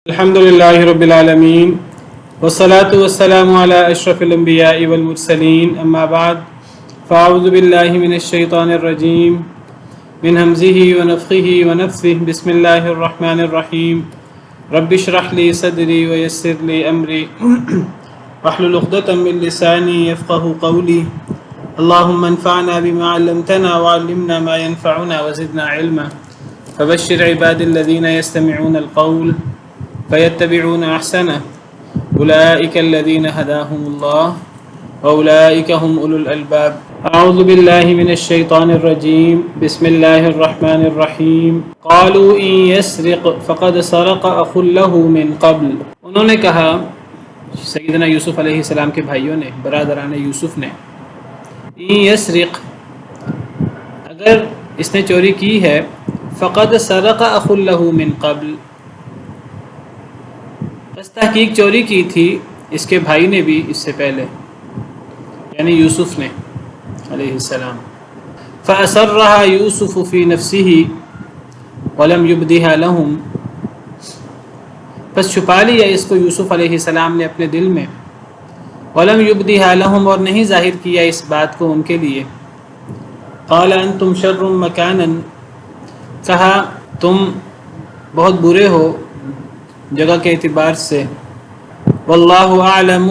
الحمد لله رب العالمين والصلاة والسلام على أشرف الأنبياء والمرسلين أما بعد فأعوذ بالله من الشيطان الرجيم من همزه ونفخه ونفثه بسم الله الرحمن الرحيم رب اشرح لي صدري ويسر لي أمري واحلل عقدة من لساني يفقه قولي اللهم انفعنا بما علمتنا وعلمنا ما ينفعنا وزدنا علما فبشر عباد الذين يستمعون القول فيتبعون أحسنه أولئك الذين هداهم الله وأولئك هم أولو الألباب أعوذ بالله من الشيطان الرجيم بسم الله الرحمن الرحيم قالوا إن يسرق فقد سرق أخ له من قبل انہوں نے کہا سیدنا یوسف علیہ السلام کے بھائیوں نے برادران یوسف نے إن يسرق اگر اس نے چوری کی ہے فقد سرق أخ له من قبل بس تحقیق چوری کی تھی اس کے بھائی نے بھی اس سے پہلے یعنی یوسف نے علیہ السلام فأسرها يوسف في نفسه ولم يبدها لهم بس چھپا لیا اس کو یوسف علیہ السلام نے اپنے دل میں ولم يبدها لهم اور نہیں ظاہر کیا اس بات کو ان کے لیے قال انتم شر مكانا کہا تم بہت برے ہو جگہ کے اعتبار سے واللہ اعلم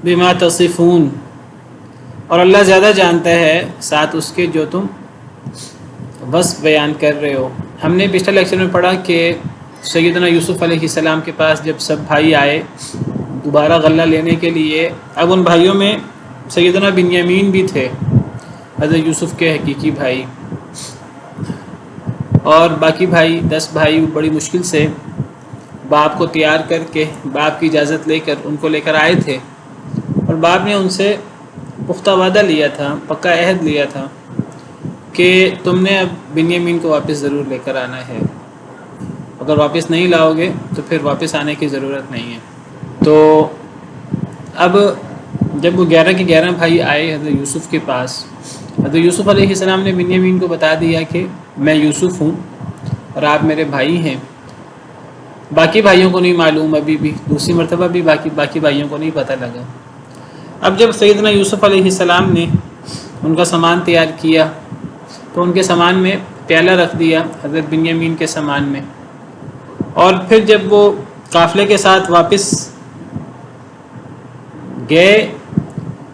بما تصفون اور اللہ زیادہ جانتا ہے ساتھ اس کے جو تم وصف بیان کر رہے ہو. ہم نے پچھلے لیکچر میں پڑھا کہ سیدنا یوسف علیہ السلام کے پاس جب سب بھائی آئے دوبارہ غلہ لینے کے لیے، اب ان بھائیوں میں سیدنا بنیامین بھی تھے حضرت یوسف کے حقیقی بھائی، اور باقی بھائی 10 بھائی بڑی مشکل سے باپ کو تیار کر کے باپ کی اجازت لے کر ان کو لے کر آئے تھے، اور باپ نے ان سے پختہ وعدہ لیا تھا، پکا عہد لیا تھا کہ تم نے اب بنیامین کو واپس ضرور لے کر آنا ہے، اگر واپس نہیں لاؤ گے تو پھر واپس آنے کی ضرورت نہیں ہے. تو اب جب وہ 11 کے 11 بھائی آئے حضرت یوسف کے پاس، حضرت یوسف علیہ السلام نے بنیامین کو بتا دیا کہ میں یوسف ہوں اور آپ میرے بھائی ہیں. باقی بھائیوں کو نہیں معلوم، ابھی بھی دوسری مرتبہ بھی باقی بھائیوں کو نہیں پتہ لگا. اب جب سیدنا یوسف علیہ السلام نے ان کا سامان تیار کیا تو ان کے سامان میں پیالہ رکھ دیا حضرت بنیامین کے سامان میں، اور پھر جب وہ قافلے کے ساتھ واپس گئے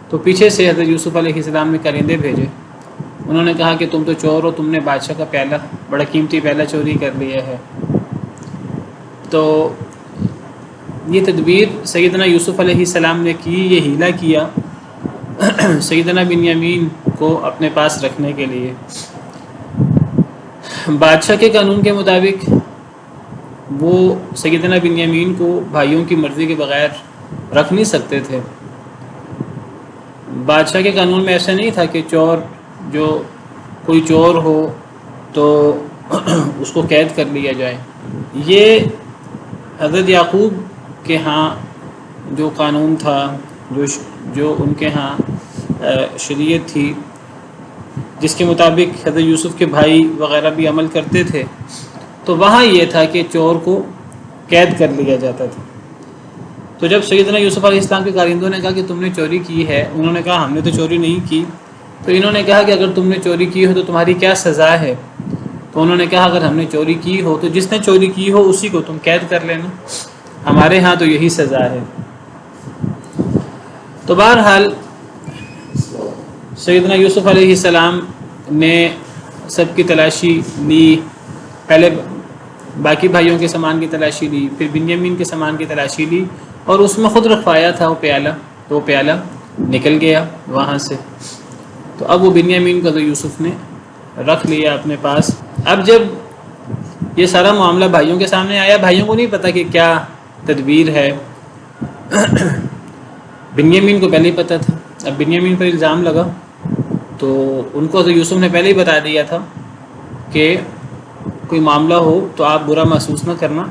تو پیچھے سے حضرت یوسف علیہ السلام نے کرندے بھیجے. انہوں نے کہا کہ تم تو چور ہو، تم نے بادشاہ کا پیالہ، بڑا قیمتی پیالہ چوری کر لیا ہے. تو یہ تدبیر سیدنا یوسف علیہ السلام نے کی، یہ حیلہ کیا سیدنا بنیامین کو اپنے پاس رکھنے کے لیے. بادشاہ کے قانون کے مطابق وہ سیدنا بنیامین کو بھائیوں کی مرضی کے بغیر رکھ نہیں سکتے تھے. بادشاہ کے قانون میں ایسا نہیں تھا کہ کوئی چور ہو تو اس کو قید کر لیا جائے. یہ حضرت یعقوب کے ہاں جو قانون تھا، جو ان کے ہاں شریعت تھی، جس کے مطابق حضرت یوسف کے بھائی وغیرہ بھی عمل کرتے تھے، تو وہاں یہ تھا کہ چور کو قید کر لیا جاتا تھا. تو جب سیدنا یوسف علیہ السلام کے کارندوں نے کہا کہ تم نے چوری کی ہے، انہوں نے کہا ہم نے تو چوری نہیں کی. تو انہوں نے کہا کہ اگر تم نے چوری کی ہو تو تمہاری کیا سزا ہے؟ تو انہوں نے کہا اگر ہم نے چوری کی ہو تو جس نے چوری کی ہو اسی کو تم قید کر لینا، ہمارے ہاں تو یہی سزا ہے. تو بہرحال سیدنا یوسف علیہ السلام نے سب کی تلاشی لی، پہلے باقی بھائیوں کے سامان کی تلاشی لی، پھر بنیامین کے سامان کی تلاشی لی، اور اس میں خود رکھوایا تھا وہ پیالہ، تو وہ پیالہ نکل گیا وہاں سے. تو اب وہ بنیامین کو تو یوسف نے رکھ لیا اپنے پاس. اب جب یہ سارا معاملہ بھائیوں کے سامنے آیا، بھائیوں کو نہیں پتا کہ کیا تدبیر ہے. بنیامین کو پہلے ہی پتہ تھا. اب بنیامین پر الزام لگا تو ان کو تو یوسف نے پہلے ہی بتا دیا تھا کہ کوئی معاملہ ہو تو آپ برا محسوس نہ کرنا،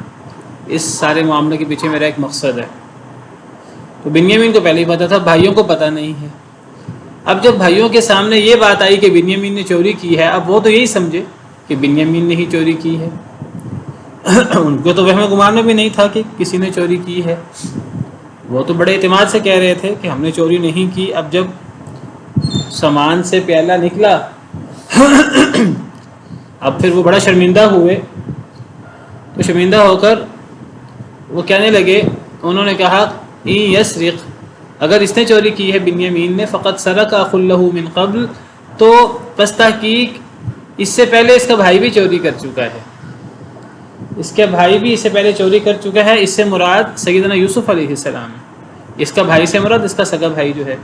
اس سارے معاملے کے پیچھے میرا ایک مقصد ہے. تو بنیامین کو پہلے ہی پتہ تھا، بھائیوں کو پتہ نہیں ہے. اب جب بھائیوں کے سامنے یہ بات آئی کہ بنیامین نے چوری کی ہے، اب وہ تو یہی سمجھے کہ بنیامین نے ہی چوری کی ہے. ان کو تو وہم گمان میں بھی نہیں تھا کہ کسی نے چوری کی ہے، وہ تو بڑے اعتماد سے کہہ رہے تھے کہ ہم نے چوری نہیں کی۔ اب جب سامان سے پیالہ نکلا اب پھر وہ بڑا شرمندہ ہوئے، تو شرمندہ ہو کر وہ کہنے لگے، انہوں نے کہا این یسرق، اگر اس نے چوری کی ہے بنیامین نے، فقط سرق اخ لہ من قبل، تو پس تحقیق اس سے پہلے اس کا بھائی بھی چوری کر چکا ہے، اس کا بھائی بھی اس سے پہلے چوری کر چکا ہے۔ اس سے مراد سیدنا یوسف علیہ السلام، اس کا بھائی سے مراد اس کا سگا بھائی جو ہے۔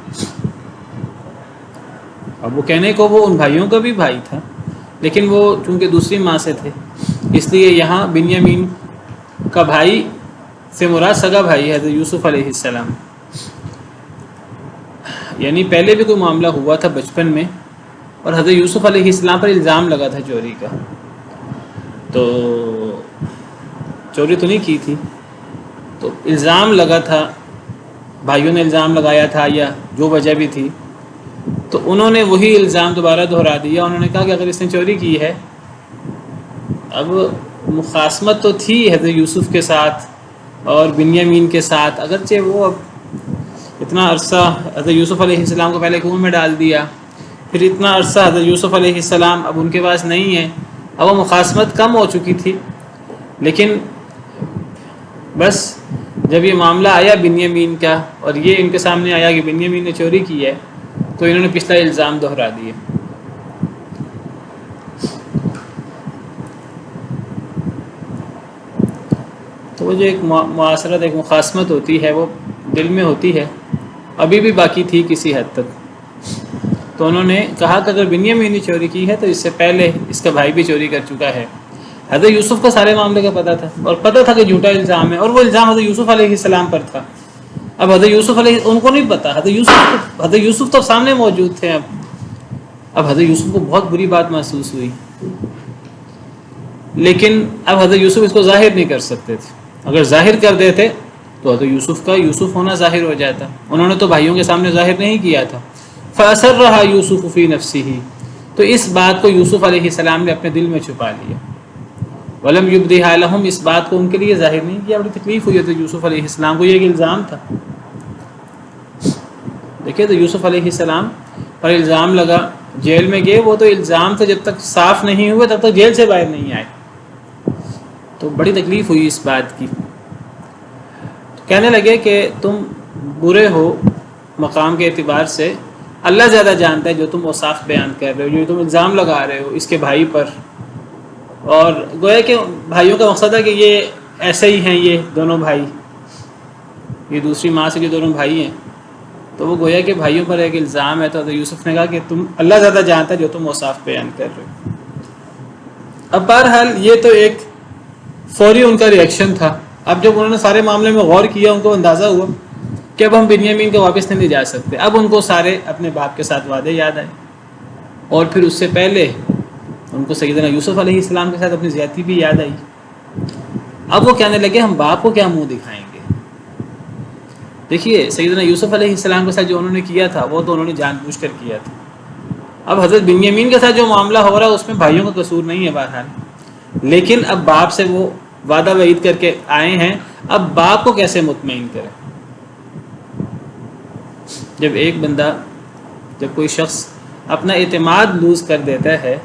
اب وہ کہنے کو وہ ان بھائیوں کا بھی بھائی تھا، لیکن وہ چونکہ دوسری ماں سے تھے، اس لیے یہاں بنیامین کا بھائی سے مراد سگا بھائی ہے حضرت یوسف علیہ السلام۔ یعنی پہلے بھی کوئی معاملہ ہوا تھا بچپن میں، اور حضرت یوسف علیہ السلام پر الزام لگا تھا چوری کا، تو چوری تو نہیں کی تھی، تو الزام لگا تھا، بھائیوں نے الزام لگایا تھا یا جو وجہ بھی تھی، تو انہوں نے وہی الزام دوبارہ دہرا دیا۔ انہوں نے کہا کہ اگر اس نے چوری کی ہے، اب مخاصمت تو تھی حضرت یوسف کے ساتھ اور بنیامین کے ساتھ، اگرچہ وہ اب اتنا عرصہ حضرت یوسف علیہ السلام کو پہلے کنویں میں ڈال دیا، پھر اتنا عرصہ حضرت یوسف علیہ السلام اب ان کے پاس نہیں ہے، اب وہ مخاصمت کم ہو چکی تھی، لیکن بس جب یہ معاملہ آیا بنیامین کا اور یہ ان کے سامنے آیا کہ بنیامین نے چوری کی ہے، تو انہوں نے پچھلا الزام دہرا دیے۔ تو وہ جو ایک معاصرت، ایک مخاصمت ہوتی ہے، وہ دل میں ہوتی ہے، ابھی بھی باقی تھی کسی حد تک۔ تو انہوں نے کہا کہ اگر بنیامین نے چوری کی ہے تو اس سے پہلے اس کا بھائی بھی چوری کر چکا ہے۔ حضرت یوسف کو سارے معاملے کا پتہ تھا، اور پتہ تھا کہ جھوٹا الزام ہے، اور وہ الزام حضرت یوسف علیہ السلام پر تھا۔ اب حضرت یوسف علیہ ان کو نہیں پتا، حضرت یوسف تو سامنے موجود تھے۔ اب حضرت یوسف کو بہت بری بات محسوس ہوئی، لیکن اب حضرت یوسف اس کو ظاہر نہیں کر سکتے تھے، اگر ظاہر کر دیتے تو حضرت یوسف کا یوسف ہونا ظاہر ہو جاتا، انہوں نے تو بھائیوں کے سامنے ظاہر نہیں کیا تھا۔ فَأَسَرَّهَا يُوسُفُ فِي نَفْسِهِ، تو اس بات کو یوسف علیہ السلام نے اپنے دل میں چھپا لیا۔ وَلَمْ يُبْدِهَا لَهُمْ، اس بات کو ان کے لیے ظاہر نہیں کیا۔ بڑی تکلیف ہوئی تھی یوسف علیہ السلام کو، یہ ایک الزام تھا۔ دیکھیں تو یوسف علیہ السلام پر الزام لگا، جیل میں گئے، وہ تو الزام سے جب تک صاف نہیں ہوئے تب تک جیل سے باہر نہیں آئے، تو بڑی تکلیف ہوئی اس بات کی۔ تو کہنے لگے کہ تم برے ہو مقام کے اعتبار سے، اللہ زیادہ جانتا ہے جو تم اوصاف بیان کر رہے ہو، جو تم الزام لگا رہے ہو اس کے بھائی پر، اور گویا کہ بھائیوں کا مقصد ہے کہ یہ ایسے ہی ہیں، یہ دونوں بھائی، یہ دوسری ماں سے جو دونوں بھائی ہیں، تو وہ گویا کہ بھائیوں پر ایک الزام ہے۔ تو حضرت یوسف نے کہا کہ تم اللہ زیادہ جانتا ہے جو تم اوصاف بیان کر رہے ہو۔ اب بہرحال یہ تو ایک فوری ان کا ریئیکشن تھا۔ اب جب انہوں نے سارے معاملے میں غور کیا، ان کو اندازہ ہوا کہ اب ہم بنیامین کو واپس نہیں لے جا سکتے، اب ان کو سارے اپنے باپ کے ساتھ وعدے یاد آئے، اور پھر اس سے پہلے ان کو سیدنا یوسف علیہ السلام کے ساتھ اپنی زیادتی بھی یاد آئی۔ اب وہ کہنے لگے ہم باپ کو کیا منہ دکھائیں گے۔ دیکھیے سیدنا یوسف علیہ السلام کے ساتھ جو انہوں نے کیا تھا وہ تو انہوں نے جان بوجھ کر کیا تھا، اب حضرت بنیامین کے ساتھ جو معاملہ ہو رہا ہے اس میں بھائیوں کا قصور نہیں ہے بہرحال، لیکن اب باپ سے وہ وعدہ وعید کر کے آئے ہیں، اب باپ کو کیسے مطمئن کریں۔ جب ایک بندہ، جب کوئی شخص اپنا اعتماد لوز کر دیتا ہے،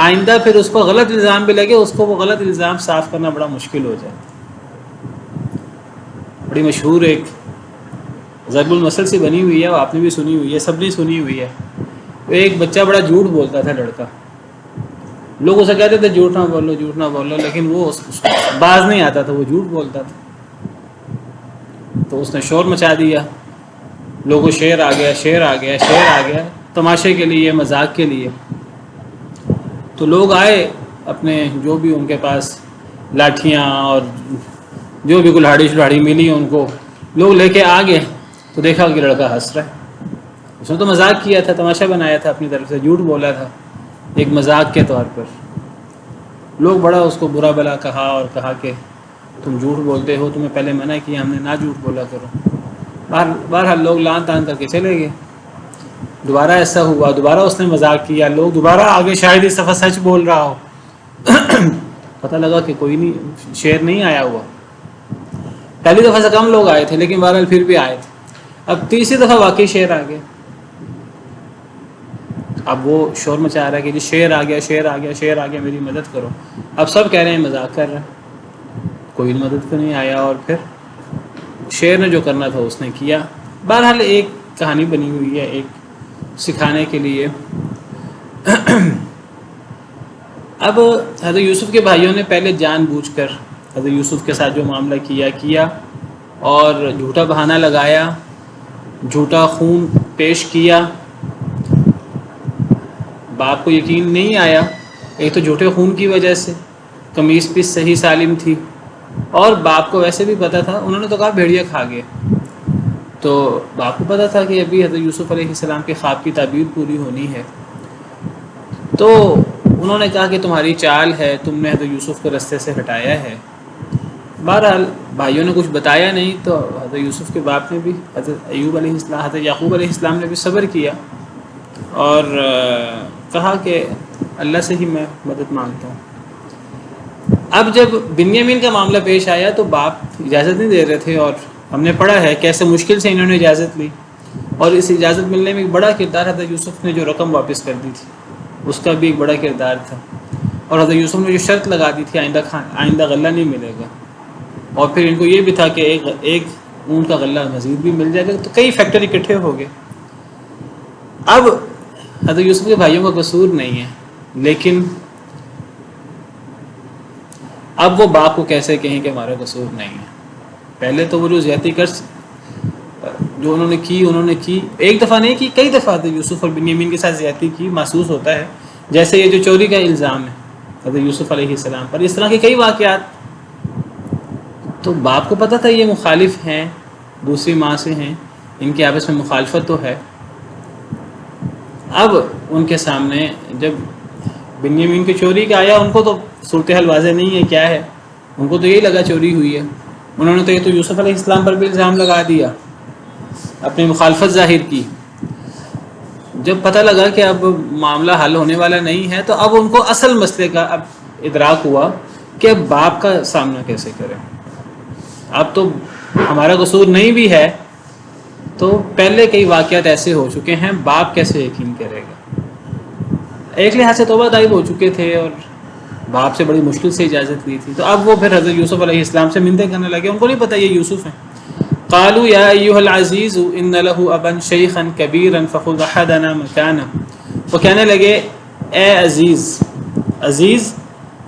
آئندہ پھر اس کو غلط الزام بھی لگے، اس کو وہ غلط الزام صاف کرنا بڑا مشکل ہو جائے۔ بڑی مشہور ایک ضرب المثل سے بنی ہوئی ہے، وہ آپ نے بھی سنی ہوئی ہے، سب نے سنی ہوئی ہے۔ وہ ایک بچہ بڑا جھوٹ بولتا تھا، لڑکا، لوگ اسے کہتے تھے جھوٹ نہ بولو جھوٹ نہ بولو، لیکن وہ باز نہیں آتا تھا، وہ جھوٹ بولتا تھا۔ تو اس نے شور مچا دیا، لوگوں شعر آ گیا شعر آ گیا شعر آ گیا، تماشے کے لیے، مذاق کے لیے۔ تو لوگ آئے اپنے جو بھی ان کے پاس لاٹھیاں اور جو بھی کلہاڑی شلہاڑی ملی ان کو، لوگ لے کے آ گئے، تو دیکھا کہ لڑکا ہنس رہا ہے۔ اس نے تو مذاق کیا تھا، تماشا بنایا تھا، اپنی طرف سے جھوٹ بولا تھا ایک مذاق کے طور پر۔ لوگ بڑا اس کو برا بلا کہا، اور کہا کہ تم جھوٹ بولتے ہو، تمہیں پہلے منع کیا ہم نے، نہ جھوٹ بولا کرو۔ بہرحال لوگ لان تان کر کے چلے گئے۔ دوبارہ ایسا ہوا، دوبارہ اس نے مذاق کیا، لوگ دوبارہ آگے شاید اس دفعہ سچ بول رہا ہو۔ پتہ لگا کہ کوئی نہیں، شیر نہیں آیا ہوا. پہلی دفعہ سے کم لوگ آئے تھے لیکن بہرحال پھر بھی آئے تھے. اب تیسری دفعہ واقعی شیر آ گیا. اب وہ شور مچا رہا ہے کہ جی شیر آ گیا، شیر آ گیا، شیر آ گیا، میری مدد کرو. اب سب کہہ رہے ہیں مذاق کر رہے ہیں، کوئی مدد کو نہیں آیا. اور پھر شیر نے جو کرنا تھا اس نے کیا. بہرحال ایک کہانی بنی ہوئی ہے ایک سکھانے کے لیے. اب حضرت یوسف کے بھائیوں نے پہلے جان بوجھ کر حضرت یوسف کے ساتھ جو معاملہ کیا اور جھوٹا بہانہ لگایا، جھوٹا خون پیش کیا. باپ کو یقین نہیں آیا، ایک تو جھوٹے خون کی وجہ سے، قمیص بھی صحیح سالم تھی، اور باپ کو ویسے بھی پتہ تھا، انہوں نے تو کہا بھیڑیا کھا گئے. تو باپ کو پتہ تھا کہ ابھی حضرت یوسف علیہ السلام کے خواب کی تعبیر پوری ہونی ہے. تو انہوں نے کہا کہ تمہاری چال ہے، تم نے حضرت یوسف کو رستے سے ہٹایا ہے. بہرحال بھائیوں نے کچھ بتایا نہیں، تو حضرت یوسف کے باپ نے بھی، حضرت یعقوب علیہ السلام نے بھی صبر کیا اور کہا کہ اللہ سے ہی میں مدد مانگتا ہوں. اب جب بنیامین کا معاملہ پیش آیا تو باپ اجازت نہیں دے رہے تھے، اور ہم نے پڑھا ہے کیسے مشکل سے انہوں نے اجازت لی، اور اس اجازت ملنے میں ایک بڑا کردار حضرت یوسف نے جو رقم واپس کر دی تھی اس کا بھی ایک بڑا کردار تھا. اور حضرت یوسف نے جو شرط لگا دی تھی آئندہ غلہ نہیں ملے گا، اور پھر ان کو یہ بھی تھا کہ ایک اونٹ کا غلہ مزید بھی مل جائے گا. تو کئی فیکٹر اکٹھے ہو گئے. اب حضرت یوسف کے بھائیوں کا قصور نہیں ہے، لیکن اب وہ باپ کو کیسے کہیں کہ ہمارا قصور نہیں ہے. پہلے تو وہ جو زیادتی جو انہوں نے کی ایک دفعہ نہیں کی، کئی دفعہ حضرت یوسف اور بنیامین کے ساتھ زیادتی کی. محسوس ہوتا ہے جیسے یہ جو چوری کا الزام ہے حضرت یوسف علیہ السلام پر، اس طرح کے کئی واقعات. تو باپ کو پتہ تھا یہ مخالف ہیں، دوسری ماں سے ہیں، ان کے آپس میں مخالفت تو ہے. اب ان کے سامنے جب بنیامین کی چوری کا آیا، ان کو تو صورتحال واضح نہیں ہے کیا ہے، ان کو تو یہی لگا چوری ہوئی ہے. انہوں نے تو یہ تو یوسف علیہ السلام پر بھی الزام لگا دیا، اپنی مخالفت ظاہر کی. جب پتہ لگا کہ اب معاملہ حل ہونے والا نہیں ہے، تو اب ان کو اصل مسئلے کا اب ادراک ہوا کہ اب باپ کا سامنا کیسے کریں. اب تو ہمارا قصور نہیں بھی ہے، تو پہلے کئی واقعات ایسے ہو چکے ہیں، باپ کیسے یقین کرے گا. ایک لحاظ سے توبہ طائب ہو چکے تھے اور باپ سے بڑی مشکل سے اجازت لی تھی. تو اب وہ پھر حضرت یوسف علیہ السلام سے منتیں کرنے لگے. ان کو نہیں پتہ یہ یوسف ہیں. قالوا یا ایھا العزیز ان له ابا شیخا کبیرا فخذ احدنا مکانه. وہ کہنے لگے اے عزیز، عزیز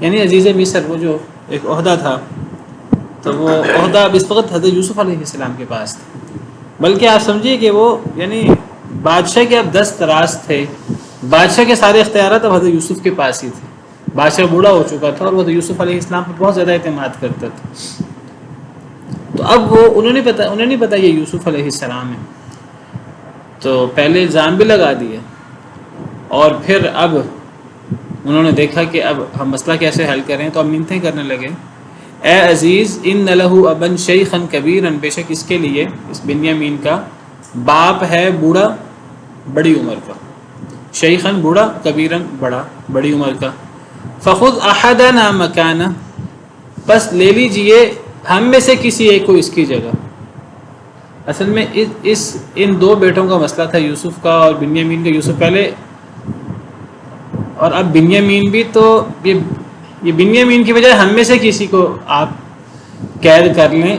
یعنی عزیز مصر، وہ جو ایک عہدہ تھا، تو وہ عہدہ اب اس وقت حضرت یوسف علیہ السلام کے پاس تھا. بلکہ آپ سمجھیے کہ وہ یعنی بادشاہ کے اب دست دراز تھے، بادشاہ کے سارے اختیارات اب حضرت یوسف کے پاس ہی تھے. بادشاہ بوڑھا ہو چکا تھا اور وہ حضرت یوسف علیہ السلام پر بہت زیادہ اعتماد کرتا تھا. تو اب وہ انہیں نہیں پتا یہ یوسف علیہ السلام ہے، تو پہلے الزام بھی لگا دیے، اور پھر اب انہوں نے دیکھا کہ اب ہم مسئلہ کیسے حل کریں. تو اب منتیں کرنے لگے اے عزیز ان له ابا شیخا کبیرا، بے شک اس کے لیے، اس بنیامین کا باپ ہے بوڑھا بڑی عمر کا، شیخا بوڑھا، کبیرا بڑی عمر کا. فخذ احدنا مکانہ، بس لے لیجئے ہم میں سے کسی ایک کو اس کی جگہ. اصل میں ان دو بیٹوں کا مسئلہ تھا، یوسف کا اور بنیامین کا. یوسف پہلے اور اب بنیامین بھی، تو یہ بنیامین کی بجائے ہم میں سے کسی کو آپ قید کر لیں،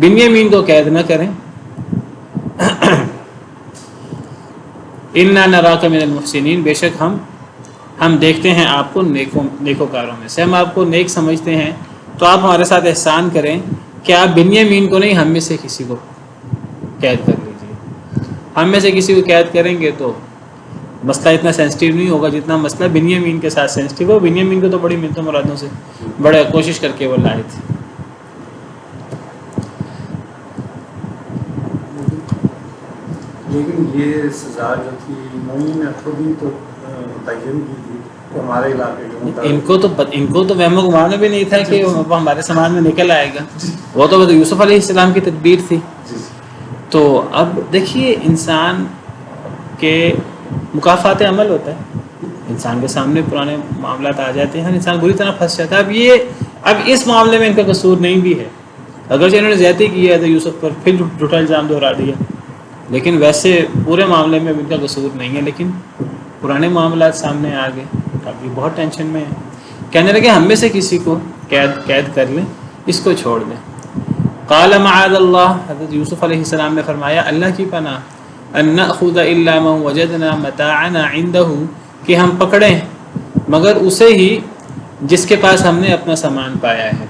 بنیامین کو قید نہ کریں. انا نراک من المحسنین، بے شک ہم دیکھتے ہیں آپ کو نیکوکاروں میں سے، ہم آپ کو نیک سمجھتے ہیں. تو آپ ہمارے ساتھ احسان کریں کہ آپ بنیامین کو نہیں، ہم میں سے کسی کو قید کر لیجیے. ہم میں سے کسی کو قید کریں گے تو مسئلہ اتنا سینسٹیو نہیں ہوگا جتنا مسئلہ بنیامین کے ساتھ سینسٹیو ہے. بنیامین کو تو بڑی منتوں مرادوں سے بڑے کوشش کر کے وہ لائے تھے. لیکن یہ سزا جو تھی مومن نے خود ہی تو تعین کی تھی کہ ہمارے علاقے کے ان کو تو وہم و گمان میں بھی نہیں تھا کہ وہ ہمارے سماج میں نکل آئے گا. وہ تو یوسف علیہ السلام کی تدبیر تھی. تو اب دیکھیے انسان کے مکافات عمل ہوتا ہے. انسان کے سامنے پرانے معاملات آ جاتے ہیں، انسان بری طرح پھنس جاتا ہے۔ اب اس معاملے میں ان کا قصور نہیں بھی ہے، اگرچہ انہوں نے زیادتی کی ہے تو یوسف پر پھر جھوٹا الزام دہرا دیا، لیکن ویسے پورے معاملے میں ان کا قصور نہیں ہے، لیکن پرانے معاملات سامنے آ گئے، اب یہ بہت ٹینشن میں ہے۔ کہنے لگے ہم میں سے کسی کو قید کر لیں، اس کو چھوڑ دیں۔ قال معاذ اللہ، حضرت یوسف علیہ السلام نے فرمایا اللہ کی پناہ، ان نأخذ الا من وجدنا متاعنا عنده، کہ ہم پکڑیں مگر اسے ہی جس کے پاس ہم نے اپنا سامان پایا ہے۔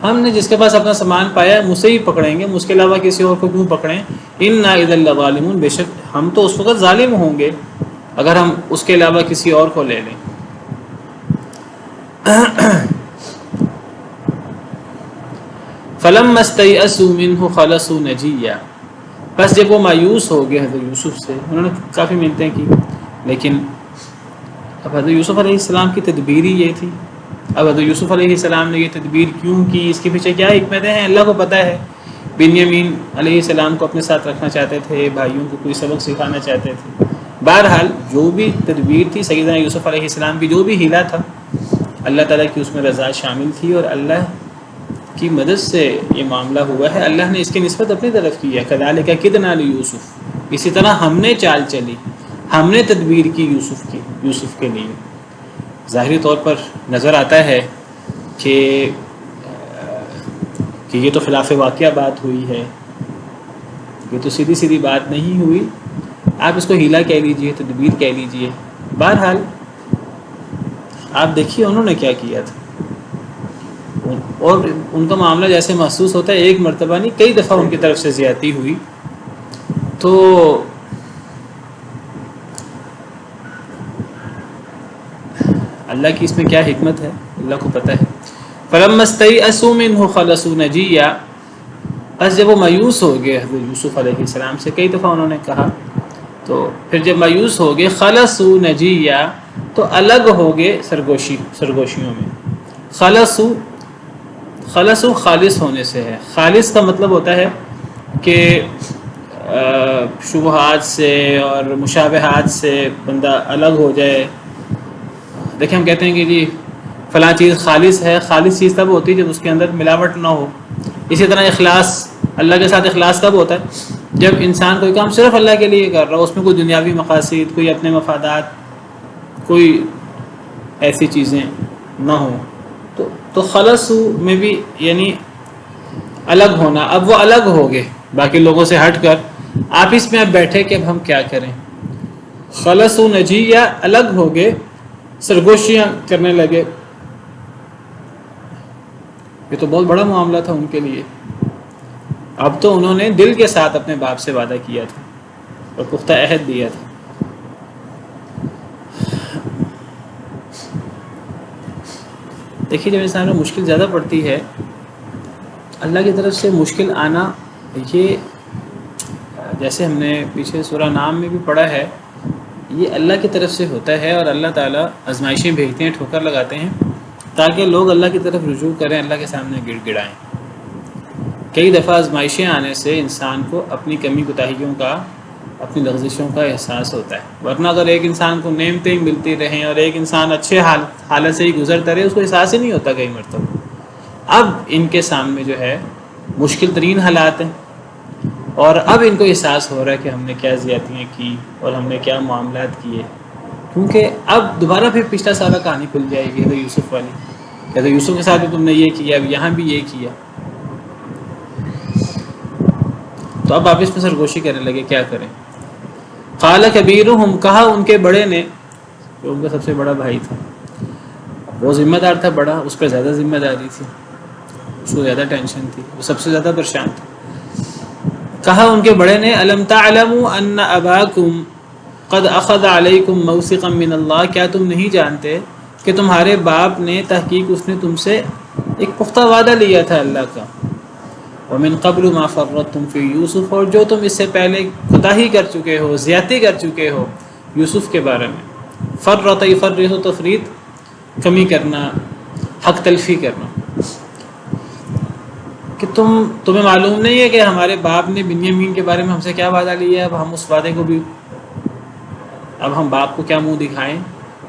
ہم نے جس کے پاس اپنا سامان پایا ہے اسے ہی پکڑیں گے، اس کے علاوہ کسی اور کو کیوں پکڑیں؟ انا اذا لظالمون، بے شک ہم تو اس وقت ظالم ہوں گے اگر ہم اس کے علاوہ کسی اور کو لے لیں۔ فلما استيئسوا منه خلصوا نجيا، بس جب وہ مایوس ہو گئے حضرت یوسف سے، انہوں نے کافی منتیں کی، لیکن اب حضرت یوسف علیہ السلام کی تدبیر ہی یہ تھی۔ اب حضرت یوسف علیہ السلام نے یہ تدبیر کیوں کی، اس کے پیچھے کیا حکمتیں ہیں اللہ کو پتہ ہے۔ بنیامین علیہ السلام کو اپنے ساتھ رکھنا چاہتے تھے، بھائیوں کو کوئی سبق سکھانا چاہتے تھے، بہرحال جو بھی تدبیر تھی سیدنا یوسف علیہ السلام کی، جو بھی ہیلا تھا، اللہ تعالیٰ کی اس میں رضا شامل تھی اور اللہ کی مدد سے یہ معاملہ ہوا ہے۔ اللہ نے اس کی نسبت اپنی طرف کی ہے، کذالک کدنا لیوسف، اسی طرح ہم نے چال چلی، ہم نے تدبیر کی یوسف کے لیے۔ ظاہری طور پر نظر آتا ہے کہ یہ تو خلاف واقعہ بات ہوئی ہے، یہ تو سیدھی سیدھی بات نہیں ہوئی، آپ اس کو ہیلا کہہ لیجئے، تدبیر کہہ لیجئے۔ بہرحال آپ دیکھیے انہوں نے کیا کیا تھا، اور ان کا معاملہ جیسے محسوس ہوتا ہے ایک مرتبہ نہیں کئی دفعہ ان کی طرف سے زیادتی ہوئی، تو اللہ کی اس میں کیا حکمت ہے اللہ کو پتہ ہے۔ فلما استيئسوا منه خلصوا نجيا، بس جب وہ مایوس ہو گئے حضرت یوسف علیہ السلام سے، کئی دفعہ انہوں نے کہا، تو پھر جب مایوس ہو گئے خلصوا نجيا، تو الگ ہو گئے سرگوشیوں میں۔ خلصوا خالص ہونے سے ہے، خالص کا مطلب ہوتا ہے کہ شبہات سے اور مشابہات سے بندہ الگ ہو جائے۔ دیکھیں ہم کہتے ہیں کہ جی فلاں چیز خالص ہے، خالص چیز تب ہوتی ہے جب اس کے اندر ملاوٹ نہ ہو۔ اسی طرح اخلاص، اللہ کے ساتھ اخلاص تب ہوتا ہے جب انسان کوئی کام صرف اللہ کے لیے کر رہا ہو، اس میں کوئی دنیاوی مقاصد، کوئی اپنے مفادات، کوئی ایسی چیزیں نہ ہوں۔ تو خلص میں بھی یعنی الگ ہونا، اب وہ الگ ہو گئے باقی لوگوں سے ہٹ کر، آپس میں اب بیٹھے کہ اب ہم کیا کریں۔ خلص نجیہ، الگ ہو گئے، سرگوشیاں کرنے لگے۔ یہ تو بہت بڑا معاملہ تھا ان کے لیے۔ اب تو انہوں نے دل کے ساتھ اپنے باپ سے وعدہ کیا تھا اور پختہ عہد دیا تھا۔ دیکھیے جب انسان کو مشکل زیادہ پڑتی ہے، اللہ کی طرف سے مشکل آنا، یہ جیسے ہم نے پیچھے سورہ نام میں بھی پڑھا ہے، یہ اللہ کی طرف سے ہوتا ہے، اور اللہ تعالیٰ آزمائشیں بھیجتے ہیں، ٹھوکر لگاتے ہیں تاکہ لوگ اللہ کی طرف رجوع کریں، اللہ کے سامنے گڑ گڑائیں۔ کئی دفعہ آزمائشیں آنے سے انسان کو اپنی کمی کوتاہیوں کا، اپنی لغزشوں کا احساس ہوتا ہے، ورنہ اگر ایک انسان کو نعمتیں ملتی رہیں اور ایک انسان اچھے حالت سے ہی گزرتا رہے، اس کو احساس ہی نہیں ہوتا کئی مرتبہ۔ اب ان کے سامنے جو ہے مشکل ترین حالات ہیں، اور اب ان کو احساس ہو رہا ہے کہ ہم نے کیا زیادتیاں کی اور ہم نے کیا معاملات کیے، کیونکہ اب دوبارہ پھر پچھلا سارا کہانی کھل جائے گی حضرت یوسف والی، کہ حضرت یوسف کے ساتھ بھی تم نے یہ کیا، اب یہاں بھی یہ کیا۔ تو اب آپ اس میں سرگوشی کرنے لگے کیا کریں۔ قال کبیرہم، کہا ان کے بڑے نے، جو ان کا سب سے بڑا بھائی تھا، وہ ذمہ دار تھا بڑا، اس پہ زیادہ ذمہ داری تھی، اس کو زیادہ ٹینشن تھی، وہ سب سے زیادہ پریشان تھا۔ کہا ان کے بڑے نے الم تعلموا ان اباکم قد اخذ علیکم موثقا من اللہ، کیا تم نہیں جانتے کہ تمہارے باپ نے، تحقیق اس نے تم سے ایک پختہ وعدہ لیا تھا اللہ کا، ومن قبل ما فرطتم فی یوسف، اور جو تم اس سے پہلے کوتاہی کر چکے ہو، زیادتی کر چکے ہو یوسف کے بارے میں۔ فرط یفرط، تفریط کمی کرنا، حق تلفی کرنا، کہ تمہیں معلوم نہیں ہے کہ ہمارے باپ نے بنیامین کے بارے میں ہم سے کیا وعدہ لیا ہے، اب ہم اس وعدے کو بھی، اب ہم باپ کو کیا منہ دکھائیں،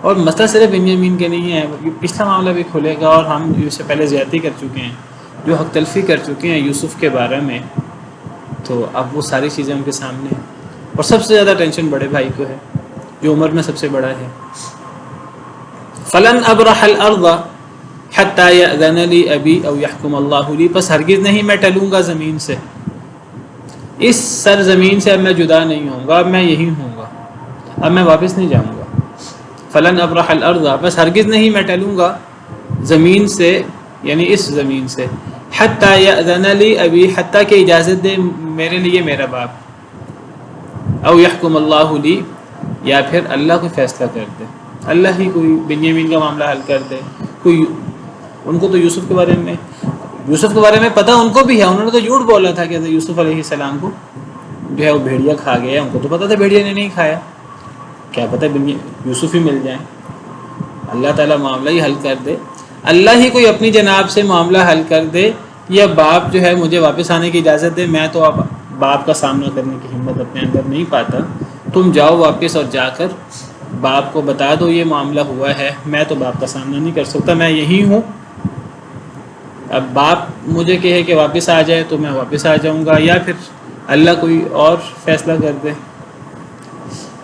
اور مسئلہ صرف بنیامین کے نہیں ہے، پچھلا معاملہ بھی کھلے گا، اور ہم اس سے پہلے زیادتی کر چکے ہیں، جو حق تلفی کر چکے ہیں یوسف کے بارے میں، تو اب وہ ساری چیزیں ان کے سامنے ہیں۔ اور سب سے زیادہ ٹینشن بڑے بھائی کو ہے جو عمر میں سب سے بڑا ہے۔ فلن ابرح الارض حتی یأذن لی ابی او یحکم اللہ لی، پس ہرگز نہیں میں ٹلوں گا زمین سے، اس سرزمین سے اب میں جدا نہیں ہوں گا، اب میں یہی ہوں گا، اب میں واپس نہیں جاؤں گا۔ فلن ابرح الارض، بس ہرگز نہیں میں ٹلوں گا زمین سے، یعنی اس زمین سے، حتی یأذن لی ابی، حتیٰ کہ اجازت دے میرے لیے میرا باپ، او یحکم اللہ لی، یا پھر اللہ کوئی فیصلہ کر دے، اللہ ہی کوئی بنیامین کا معاملہ حل کر دے۔ کوئی ان کو تو یوسف کے بارے میں پتہ ان کو بھی ہے، انہوں نے تو جھوٹ بولا تھا کہ یوسف علیہ السلام کو جو ہے وہ بھیڑیا کھا گیا، ان کو تو پتہ تھا بھیڑیا نے نہیں کھایا، کیا پتہ یوسف ہی مل جائیں۔ اللہ تعالیٰ معاملہ ہی حل کر دے، اللہ ہی کوئی اپنی جناب سے معاملہ حل کر دے، یا باپ جو ہے مجھے واپس آنے کی اجازت دے، میں تو اب باپ کا سامنا کرنے کی ہمت اپنے اندر نہیں پاتا، تم جاؤ واپس اور جا کر باپ کو بتا دو یہ معاملہ ہوا ہے، میں تو باپ کا سامنا نہیں کر سکتا، میں یہی ہوں، اب باپ مجھے کہے کہ واپس آ جائے تو میں واپس آ جاؤں گا، یا پھر اللہ کوئی اور فیصلہ کر دے۔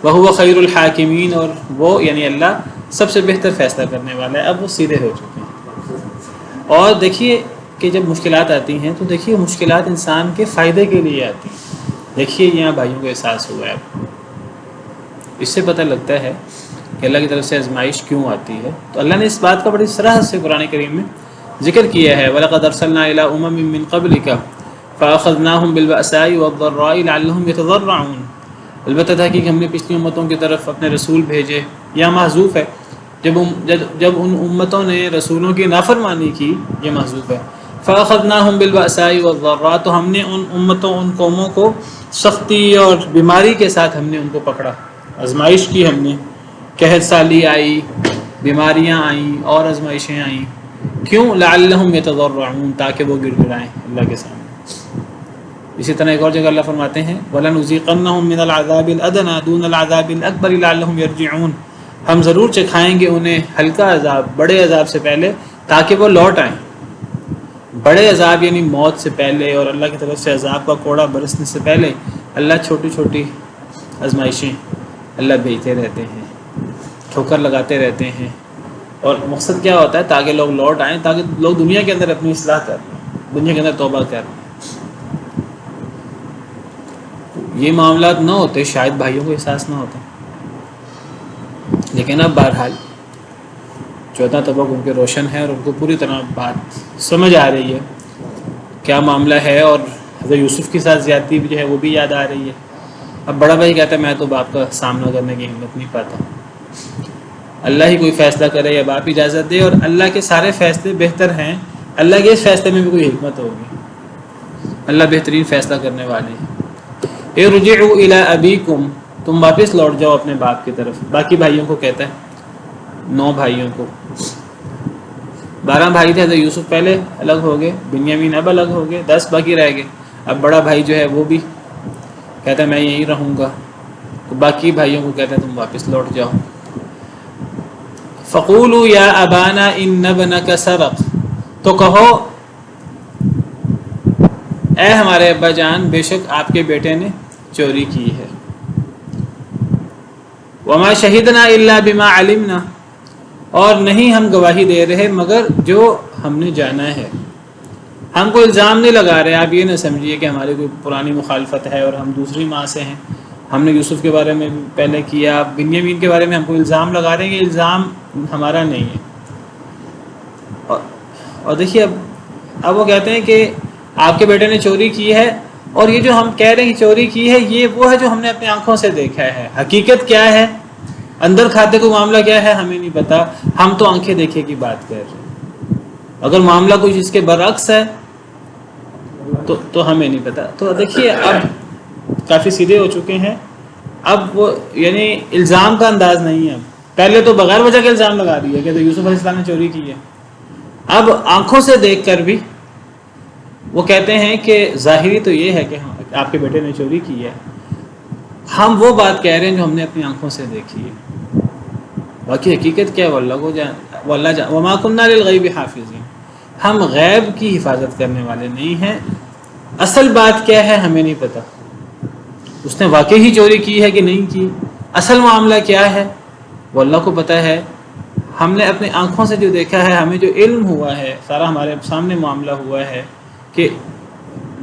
وَهُوَ خَيْرُ الْحَاكِمِينَ، اور وہ یعنی اللہ سب سے بہتر فیصلہ کرنے والا ہے۔ اب وہ سیدھے ہو چکے ہیں۔ اور دیکھیے کہ جب مشکلات آتی ہیں تو دیکھیے مشکلات انسان کے فائدے کے لیے آتی ہیں۔ دیکھیے یہاں بھائیوں کو احساس ہوا ہے، اس سے پتہ لگتا ہے کہ اللہ کی طرف سے آزمائش کیوں آتی ہے۔ تو اللہ نے اس بات کا بڑی صراحت سے قرآن کریم میں ذکر کیا ہے، وَلَقَدْ أَرْسَلْنَا إِلَىٰ أُمَمٍ مِّن قَبْلِكَ فَأَخَذْنَاهُمْ بِالْبَأْسَاءِ وَالضَّرَّاءِ لَعَلَّهُمْ يَتَضَرَّعُونَ، البتہ تھا کہ ہم نے پچھلی امتوں کی طرف اپنے رسول بھیجے، یا محذوف ہے جب ان امتوں نے رسولوں کی نافرمانی کی، یہ محذوف ہے، فَأَخَذْنَاهُمْ بِالْبَأْسَاءِ وَالضَّرَّاءِ، تو ہم نے ان امتوں ان قوموں کو سختی اور بیماری کے ساتھ ہم نے ان کو پکڑا، آزمائش کی ہم نے، قحط سالی آئی، بیماریاں آئیں اور آزمائشیں آئیں، کیوں؟ لعلہم یتضرعون، تاکہ وہ گڑ گڑائیں اللہ کے سامنے۔ اسی طرح ایک اور جگہ اللہ فرماتے ہیں وَلَنُذِيقَنَّهُم مِّنَ الْعَذَابِ الْأَدْنَىٰ دُونَ الْعَذَابِ الْأَكْبَرِ لَعَلَّهُمْ يَرْجِعُونَ، ہم ضرور چکھائیں گے انہیں ہلکا عذاب بڑے عذاب سے پہلے تاکہ وہ لوٹ آئیں۔ بڑے عذاب یعنی موت سے پہلے اور اللہ کی طرف سے عذاب کا کوڑا برسنے سے پہلے اللہ چھوٹی چھوٹی آزمائشیں اللہ بھیجتے رہتے ہیں، ٹھوکر لگاتے رہتے ہیں، اور مقصد کیا ہوتا ہے؟ تاکہ لوگ لوٹ آئیں، تاکہ لوگ دنیا کے اندر اپنی اصلاح کر لیں، دنیا کے اندر توبہ کر لیں۔ یہ معاملات نہ ہوتے شاید بھائیوں کو احساس نہ ہوتا، لیکن اب بہرحال 14 طبق ان کے روشن ہے اور ان کو پوری طرح بات سمجھ آ رہی ہے کیا معاملہ ہے، اور حضرت یوسف کے ساتھ زیادتی بھی جو ہے وہ بھی یاد آ رہی ہے۔ اب بڑا بھائی کہتا ہے میں تو باپ کا سامنا کرنے کی ہمت نہیں پاتا، اللہ ہی کوئی فیصلہ کرے یا باپ اجازت دے، اور اللہ کے سارے فیصلے بہتر ہیں، اللہ کے اس فیصلے میں بھی کوئی حکمت ہوگی، اللہ بہترین فیصلہ کرنے والے ہیں۔ ارجعوا الی ابیکم، تم واپس لوٹ جاؤ اپنے باپ کی طرف۔ باقی بھائیوں کو کہتا ہے، 9 بھائیوں کو، 12 بھائی تھے، حضرت یوسف پہلے الگ ہو گئے، بنیامین اب الگ ہو گئے، 10 باقی رہ گئے۔ اب بڑا بھائی جو ہے وہ بھی کہتا ہے میں یہیں رہوں گا، تو باقی بھائیوں کو کہتا ہے تم واپس لوٹ جاؤ۔ فقولوا یا ابانا ان ابنک سرق، تو کہو اے ہمارے ابا جان بے شک آپ کے بیٹے نے چوری کی ہے۔ وما شہدنا الا بما علمنا، اور نہیں ہم گواہی دے رہے مگر جو ہم نے جانا ہے۔ ہم کو الزام نہیں لگا رہے، آپ یہ نہ سمجھیے کہ ہماری کوئی پرانی مخالفت ہے اور ہم دوسری ماں سے ہیں، ہم نے یوسف کے بارے میں پہلے کیا، بنیامین کے بارے میں ہم کو الزام لگا رہے ہیں، یہ الزام ہمارا نہیں ہے۔ اور دیکھیے اب وہ کہتے ہیں کہ آپ کے بیٹے نے چوری کی ہے، اور یہ جو ہم کہہ رہے ہیں کہ چوری کی ہے یہ وہ ہے جو ہم نے اپنی آنکھوں سے دیکھا ہے، حقیقت کیا ہے، اندر کھاتے کو معاملہ کیا ہے ہمیں نہیں پتا، ہم تو آنکھیں دیکھے کی بات کر رہے ہیں، اگر معاملہ کچھ اس کے برعکس ہے تو ہمیں نہیں پتا۔ تو دیکھیے اب کافی سیدھے ہو چکے ہیں، اب وہ یعنی الزام کا انداز نہیں ہے، اب پہلے تو بغیر وجہ کے الزام لگا دیا کہ یوسف علیہ السلام نے چوری کی ہے، اب آنکھوں سے دیکھ کر بھی وہ کہتے ہیں کہ ظاہری تو یہ ہے کہ آپ کے بیٹے نے چوری کی ہے، ہم وہ بات کہہ رہے ہیں جو ہم نے اپنی آنکھوں سے دیکھی ہے۔ باقی حقیقت کیا ہے وہ اللہ کو جان، واللہ جان، وما کننا للغیب حافظین، ہم غیب کی حفاظت کرنے والے نہیں ہیں۔ اصل بات کیا ہے ہمیں نہیں پتہ، اس نے واقعی ہی چوری کی ہے کہ نہیں کی، اصل معاملہ کیا ہے وہ اللہ کو پتہ ہے۔ ہم نے اپنی آنکھوں سے جو دیکھا ہے، ہمیں جو علم ہوا ہے، سارا ہمارے سامنے معاملہ ہوا ہے کہ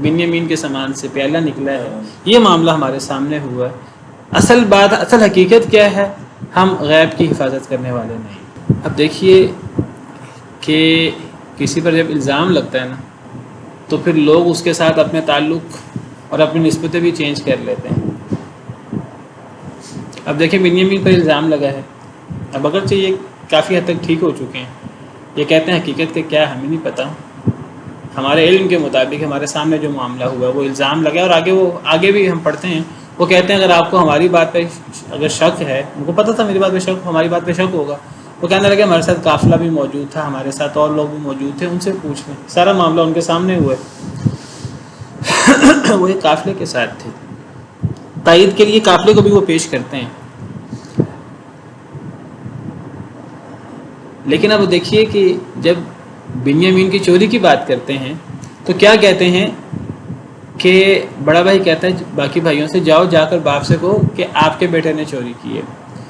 بنیامین کے سامان سے پیالہ نکلا ہے، یہ معاملہ ہمارے سامنے ہوا ہے۔ اصل بات، اصل حقیقت کیا ہے، ہم غیب کی حفاظت کرنے والے نہیں۔ اب دیکھیے کہ کسی پر جب الزام لگتا ہے نا تو پھر لوگ اس کے ساتھ اپنے تعلق اور اپنی نسبتیں بھی چینج کر لیتے ہیں۔ اب دیکھیں بنیامین پر الزام لگا ہے، اب اگرچہ یہ کافی حد تک ٹھیک ہو چکے ہیں، یہ کہتے ہیں حقیقت کہ کیا ہمیں نہیں پتہ، ہمارے علم کے مطابق ہمارے سامنے جو معاملہ ہوا وہ الزام لگا ہے، اور آگے بھی ہم پڑھتے ہیں، وہ کہتے ہیں اگر آپ کو ہماری بات پہ اگر شک ہے، ان کو پتہ تھا میری بات پہ شک، ہماری بات پہ شک ہوگا، وہ کہنے لگے ہمارے ساتھ قافلہ بھی موجود تھا، ہمارے ساتھ اور لوگ بھی موجود تھے، ان سے پوچھ لیں، سارا معاملہ ان کے سامنے ہوا ہے۔ وہ ایک قافلے کے ساتھ تھے، تائید کے لیے قافلے کو بھی وہ پیش کرتے ہیں۔ لیکن اب دیکھیے کہ جب بنیامین کی چوری کی بات کرتے ہیں تو کیا کہتے ہیں کہ بڑا بھائی کہتا ہے باقی بھائیوں سے، جاؤ جا کر باپ سے کہو کہ آپ کے بیٹے نے چوری کی ہے،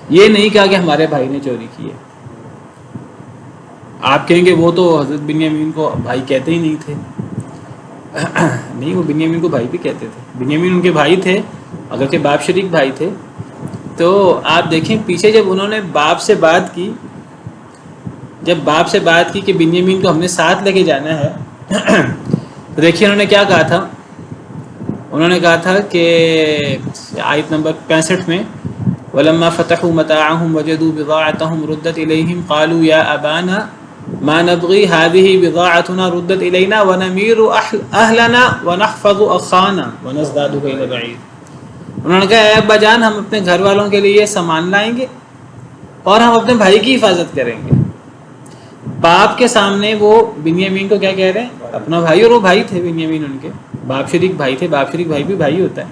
یہ نہیں کہا کہ ہمارے بھائی نے چوری کی ہے۔ آپ کہیں گے وہ تو حضرت بنیامین کو بھائی کہتے ہی نہیں تھے، نہیں، وہ بنیامین کو بھائی بھی کہتے تھے، بنیامین ان کے بھائی تھے، اگرچہ باپ شریک بھائی تھے۔ تو آپ دیکھیں پیچھے جب انہوں نے باپ سے بات کی، جب باپ سے بات کی کہ بنیامین کو ہم نے ساتھ لے کے جانا ہے، تو دیکھیے انہوں نے کیا کہا تھا، انہوں نے کہا تھا کہ آیت نمبر 65 میں وَلَمَّا فَتَحُوا مَتَاعَهُمْ وَجَدُوا بِضَاعَتَهُمْ رُدَّتْ إِلَيْهِمْ قَالُوا يَا أَبَانَا مَا نَبْغِي هَذِهِ بِضَاعَتُنَا رُدَّتْ إِلَيْنَا وَنَمِيرُ أَهْلَنَا وَنَحْفَظُ أَخَانَا وَنَزْدَادُ كَيْلَ بَعِيرٍ۔ انہوں نے کہا اے ابا جان، ہم اپنے گھر والوں کے لیے یہ سامان لائیں گے اور ہم اپنے بھائی کی حفاظت کریں گے۔ باپ کے سامنے وہ بنیامین کو کیا کہہ رہے ہیں، اپنا بھائی، اور وہ بھائی تھے بنیامین ان کے، باپ شریک بھائی تھے، باپ شریک بھائی بھی بھائی ہوتا ہے۔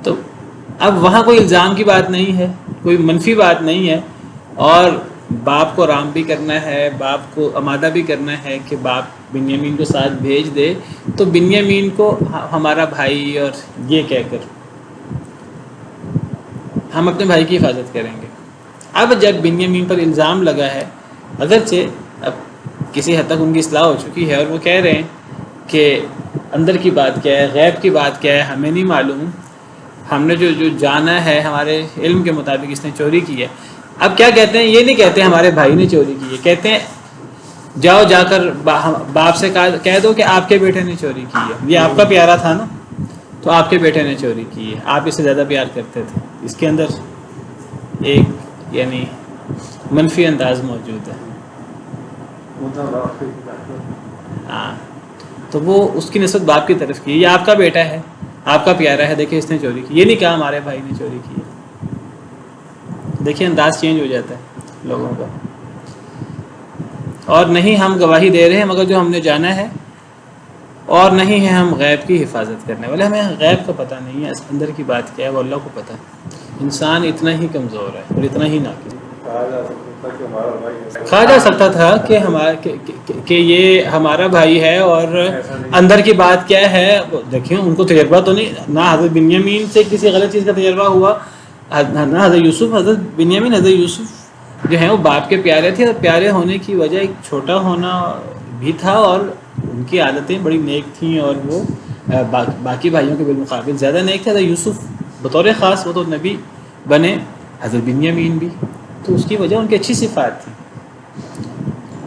تو اب وہاں کوئی الزام کی بات نہیں ہے، کوئی منفی بات نہیں ہے، اور باپ کو آرام بھی کرنا ہے، باپ کو آمادہ بھی کرنا ہے کہ باپ بنیامین کو ساتھ بھیج دے، تو بنیامین کو ہمارا بھائی اور یہ کہہ کر ہم اپنے بھائی کی حفاظت کریں گے۔ اب جب بنیامین پر الزام لگا ہے، اگرچہ اب کسی حد تک ان کی اصلاح ہو چکی ہے اور وہ کہہ رہے ہیں کہ اندر کی بات کیا ہے، غیب کی بات کیا ہے ہمیں نہیں معلوم، ہم نے جو جانا ہے ہمارے علم کے مطابق اس نے چوری کی ہے۔ اب کیا کہتے ہیں، یہ نہیں کہتے ہمارے بھائی نے چوری کی ہے، کہتے ہیں جاؤ جا کر باپ سے کہہ دو کہ آپ کے بیٹے نے چوری کی ہے، یہ آپ کا پیارا تھا نا، تو آپ کے بیٹے نے چوری کی ہے، آپ اس سے زیادہ پیار کرتے تھے۔ اس کے اندر ایک یعنی منفی انداز موجود ہے۔ ہاں، تو وہ اس کی نسبت باپ کی طرف کی، یہ آپ کا بیٹا ہے، آپ کا پیارا ہے، دیکھیں اس نے چوری کی، یہ نہیں کہا ہمارے بھائی نے چوری کی ہے۔ دیکھیں انداز چینج ہو جاتا ہے لوگوں کا۔ اور نہیں ہم گواہی دے رہے ہیں مگر جو ہم نے جانا ہے، اور نہیں ہے ہم غیب کی حفاظت کرنے والے، ہمیں غیب کا پتہ نہیں ہے، اس اندر کی بات کیا ہے وہ اللہ کو پتہ ہے۔ انسان اتنا ہی کمزور ہے اور اتنا ہی ناقص۔ کہا جا سکتا تھا کہ یہ ہمارا بھائی ہے، اور اندر کی بات کیا ہے دیکھیں، ان کو تجربہ تو نہیں، نہ حضرت بنیامین سے کسی غلط چیز کا تجربہ ہوا، نہ حضرت یوسف، حضرت بنیامین، حضرت یوسف جو ہیں وہ باپ کے پیارے تھے، اور پیارے ہونے کی وجہ ایک چھوٹا ہونا بھی تھا، اور ان کی عادتیں بڑی نیک تھیں، اور وہ باقی بھائیوں کے بالمقابل زیادہ نیک تھے۔ حضرت یوسف بطور خاص وہ تو نبی بنے، حضرت بنیامین بھی، تو اس کی وجہ ان کی اچھی صفات تھی۔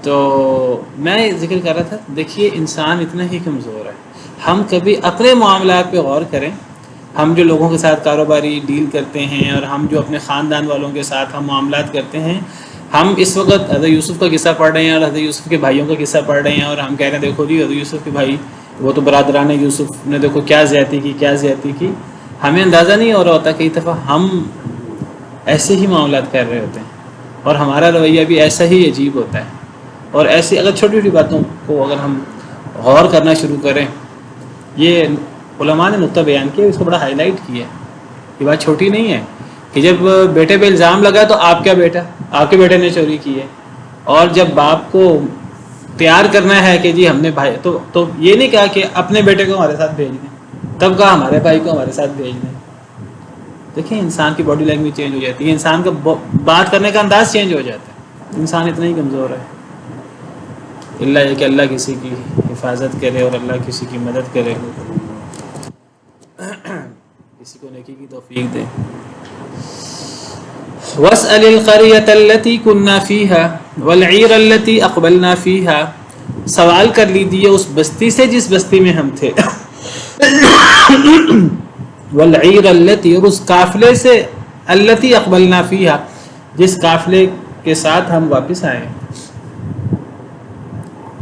تو میں ذکر کر رہا تھا، دیکھیے انسان اتنا ہی کمزور ہے، ہم کبھی اپنے معاملات پہ غور کریں، ہم جو لوگوں کے ساتھ کاروباری ڈیل کرتے ہیں، اور ہم جو اپنے خاندان والوں کے ساتھ ہم معاملات کرتے ہیں، ہم اس وقت حضرت یوسف کا قصہ پڑھ رہے ہیں اور حضرت یوسف کے بھائیوں کا قصہ پڑھ رہے ہیں، اور ہم کہہ رہے ہیں دیکھو جی حضرت یوسف کے بھائی، وہ تو برادران یوسف نے دیکھو کیا زیادتی کی، ہمیں اندازہ نہیں ہو رہا ہوتا کئی دفعہ ہم ایسے ہی معاملات کر رہے ہوتے ہیں، اور ہمارا رویہ بھی ایسا ہی عجیب ہوتا ہے۔ اور ایسی اگر چھوٹی چھوٹی باتوں کو اگر ہم غور کرنا شروع کریں، یہ علماء نے نقطہ بیان کیا، اس کو بڑا ہائی لائٹ کیا ہے، یہ بات چھوٹی نہیں ہے کہ جب بیٹے پہ الزام لگا تو آپ کیا بیٹا، آپ کے بیٹے نے چوری کی ہے، اور جب باپ کو تیار کرنا ہے کہ جی ہم نے بھائی تو یہ نہیں کہا کہ اپنے بیٹے کو ہمارے ساتھ بھیج دیں، تب کہا ہمارے بھائی کو ہمارے ساتھ بھیج دیں۔ دیکھیں انسان کی باڈی لینگویج چینج ہو جاتی ہے، انسان کا بات کرنے کا انداز چینج ہو جاتا ہے، انسان اتنا ہی کمزور ہے۔ اللہ یہ کہ اللہ کسی کی حفاظت کرے اور اللہ کسی کی مدد کرے، کسی کو نیکی کی توفیق دے۔ وَاسْأَلِ الْقَرْيَةَ الَّتِي كُنَّا فِيهَا وَالْعِيرَ الَّتِي أَقْبَلْنَا فِيهَا، سوال کر لیجیے اس بستی سے جس بستی میں ہم تھے، وَالْعِيرَ الَّتِي، اور اس قافلے سے، الَّتِي أَقْبَلْنَا فِيهَا، جس قافلے کے ساتھ ہم واپس آئے۔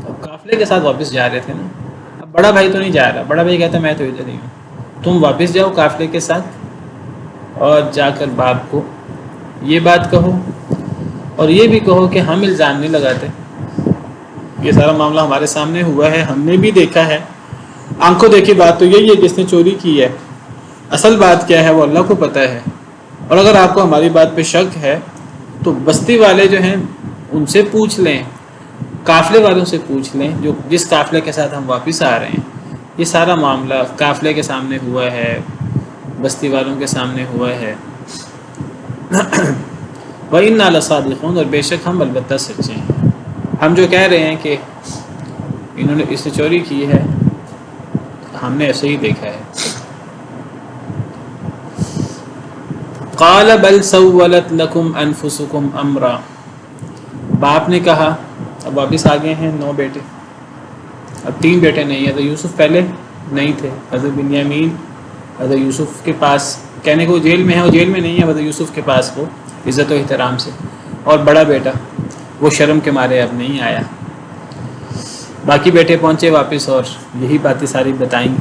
اب قافلے کے ساتھ واپس جا رہے تھے نا، اب بڑا بھائی تو نہیں جا رہا، بڑا بھائی کہتا میں تو ادھر ہی ہوں، تم واپس جاؤ قافلے کے ساتھ اور جا کر باپ کو یہ بات کہو، اور یہ بھی کہو کہ ہم الزام نہیں لگاتے، یہ سارا معاملہ ہمارے سامنے ہوا ہے، ہم نے بھی دیکھا ہے، آنکھوں دیکھی بات تو یہی ہے جس نے چوری کی ہے، اصل بات کیا ہے وہ اللہ کو پتہ ہے، اور اگر آپ کو ہماری بات پہ شک ہے تو بستی والے جو ہیں ان سے پوچھ لیں، قافلے والوں سے پوچھ لیں جو جس قافلے کے ساتھ ہم واپس آ رہے ہیں، یہ سارا معاملہ قافلے کے سامنے ہوا ہے، بستی والوں کے سامنے ہوا ہے۔ وَإِنَّا لَصَادِقُونَ، اور بے شک ہم البتہ سچے ہیں، ہم جو کہہ رہے ہیں کہ انہوں نے اس نے چوری کی ہے ہم نے ایسے ہی دیکھا ہے۔ قَالَ بَلْ سَوَّلَتْ لَكُمْ أَنفُسُكُمْ أَمْرًا، باپ نے کہا، اب واپس آ گئے ہیں 9 بیٹے، اب 3 بیٹے نہیں ہیں، حضرت یوسف پہلے نہیں تھے، حضرت بنیامین حضرت یوسف کے پاس، کہنے کو جیل میں ہے، وہ جیل میں نہیں ہے، حضرت یوسف کے پاس وہ عزت و احترام سے، اور بڑا بیٹا وہ شرم کے مارے اب نہیں آیا، باقی بیٹے پہنچے واپس اور یہی باتیں ساری بتائیں۔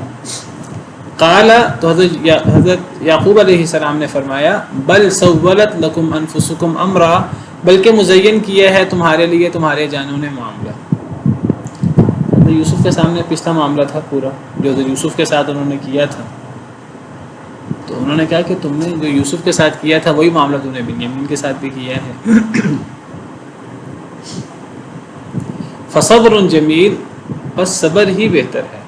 قال، تو حضرت یعقوب علیہ السلام نے فرمایا، بل سولت لکم انفسکم امرا، بلکہ مزین کیا ہے تمہارے لیے تمہارے جانوں نے معاملہ۔ حضرت یوسف کے سامنے پچھلا معاملہ تھا پورا جو حضرت یوسف کے ساتھ انہوں نے کیا تھا، تو انہوں نے کہا کہ تم نے جو یوسف کے ساتھ کیا تھا وہی معاملہ تم نے بنیامین کے ساتھ بھی کیا ہے۔ فصبر جمیل، بس صبر ہی بہتر ہے۔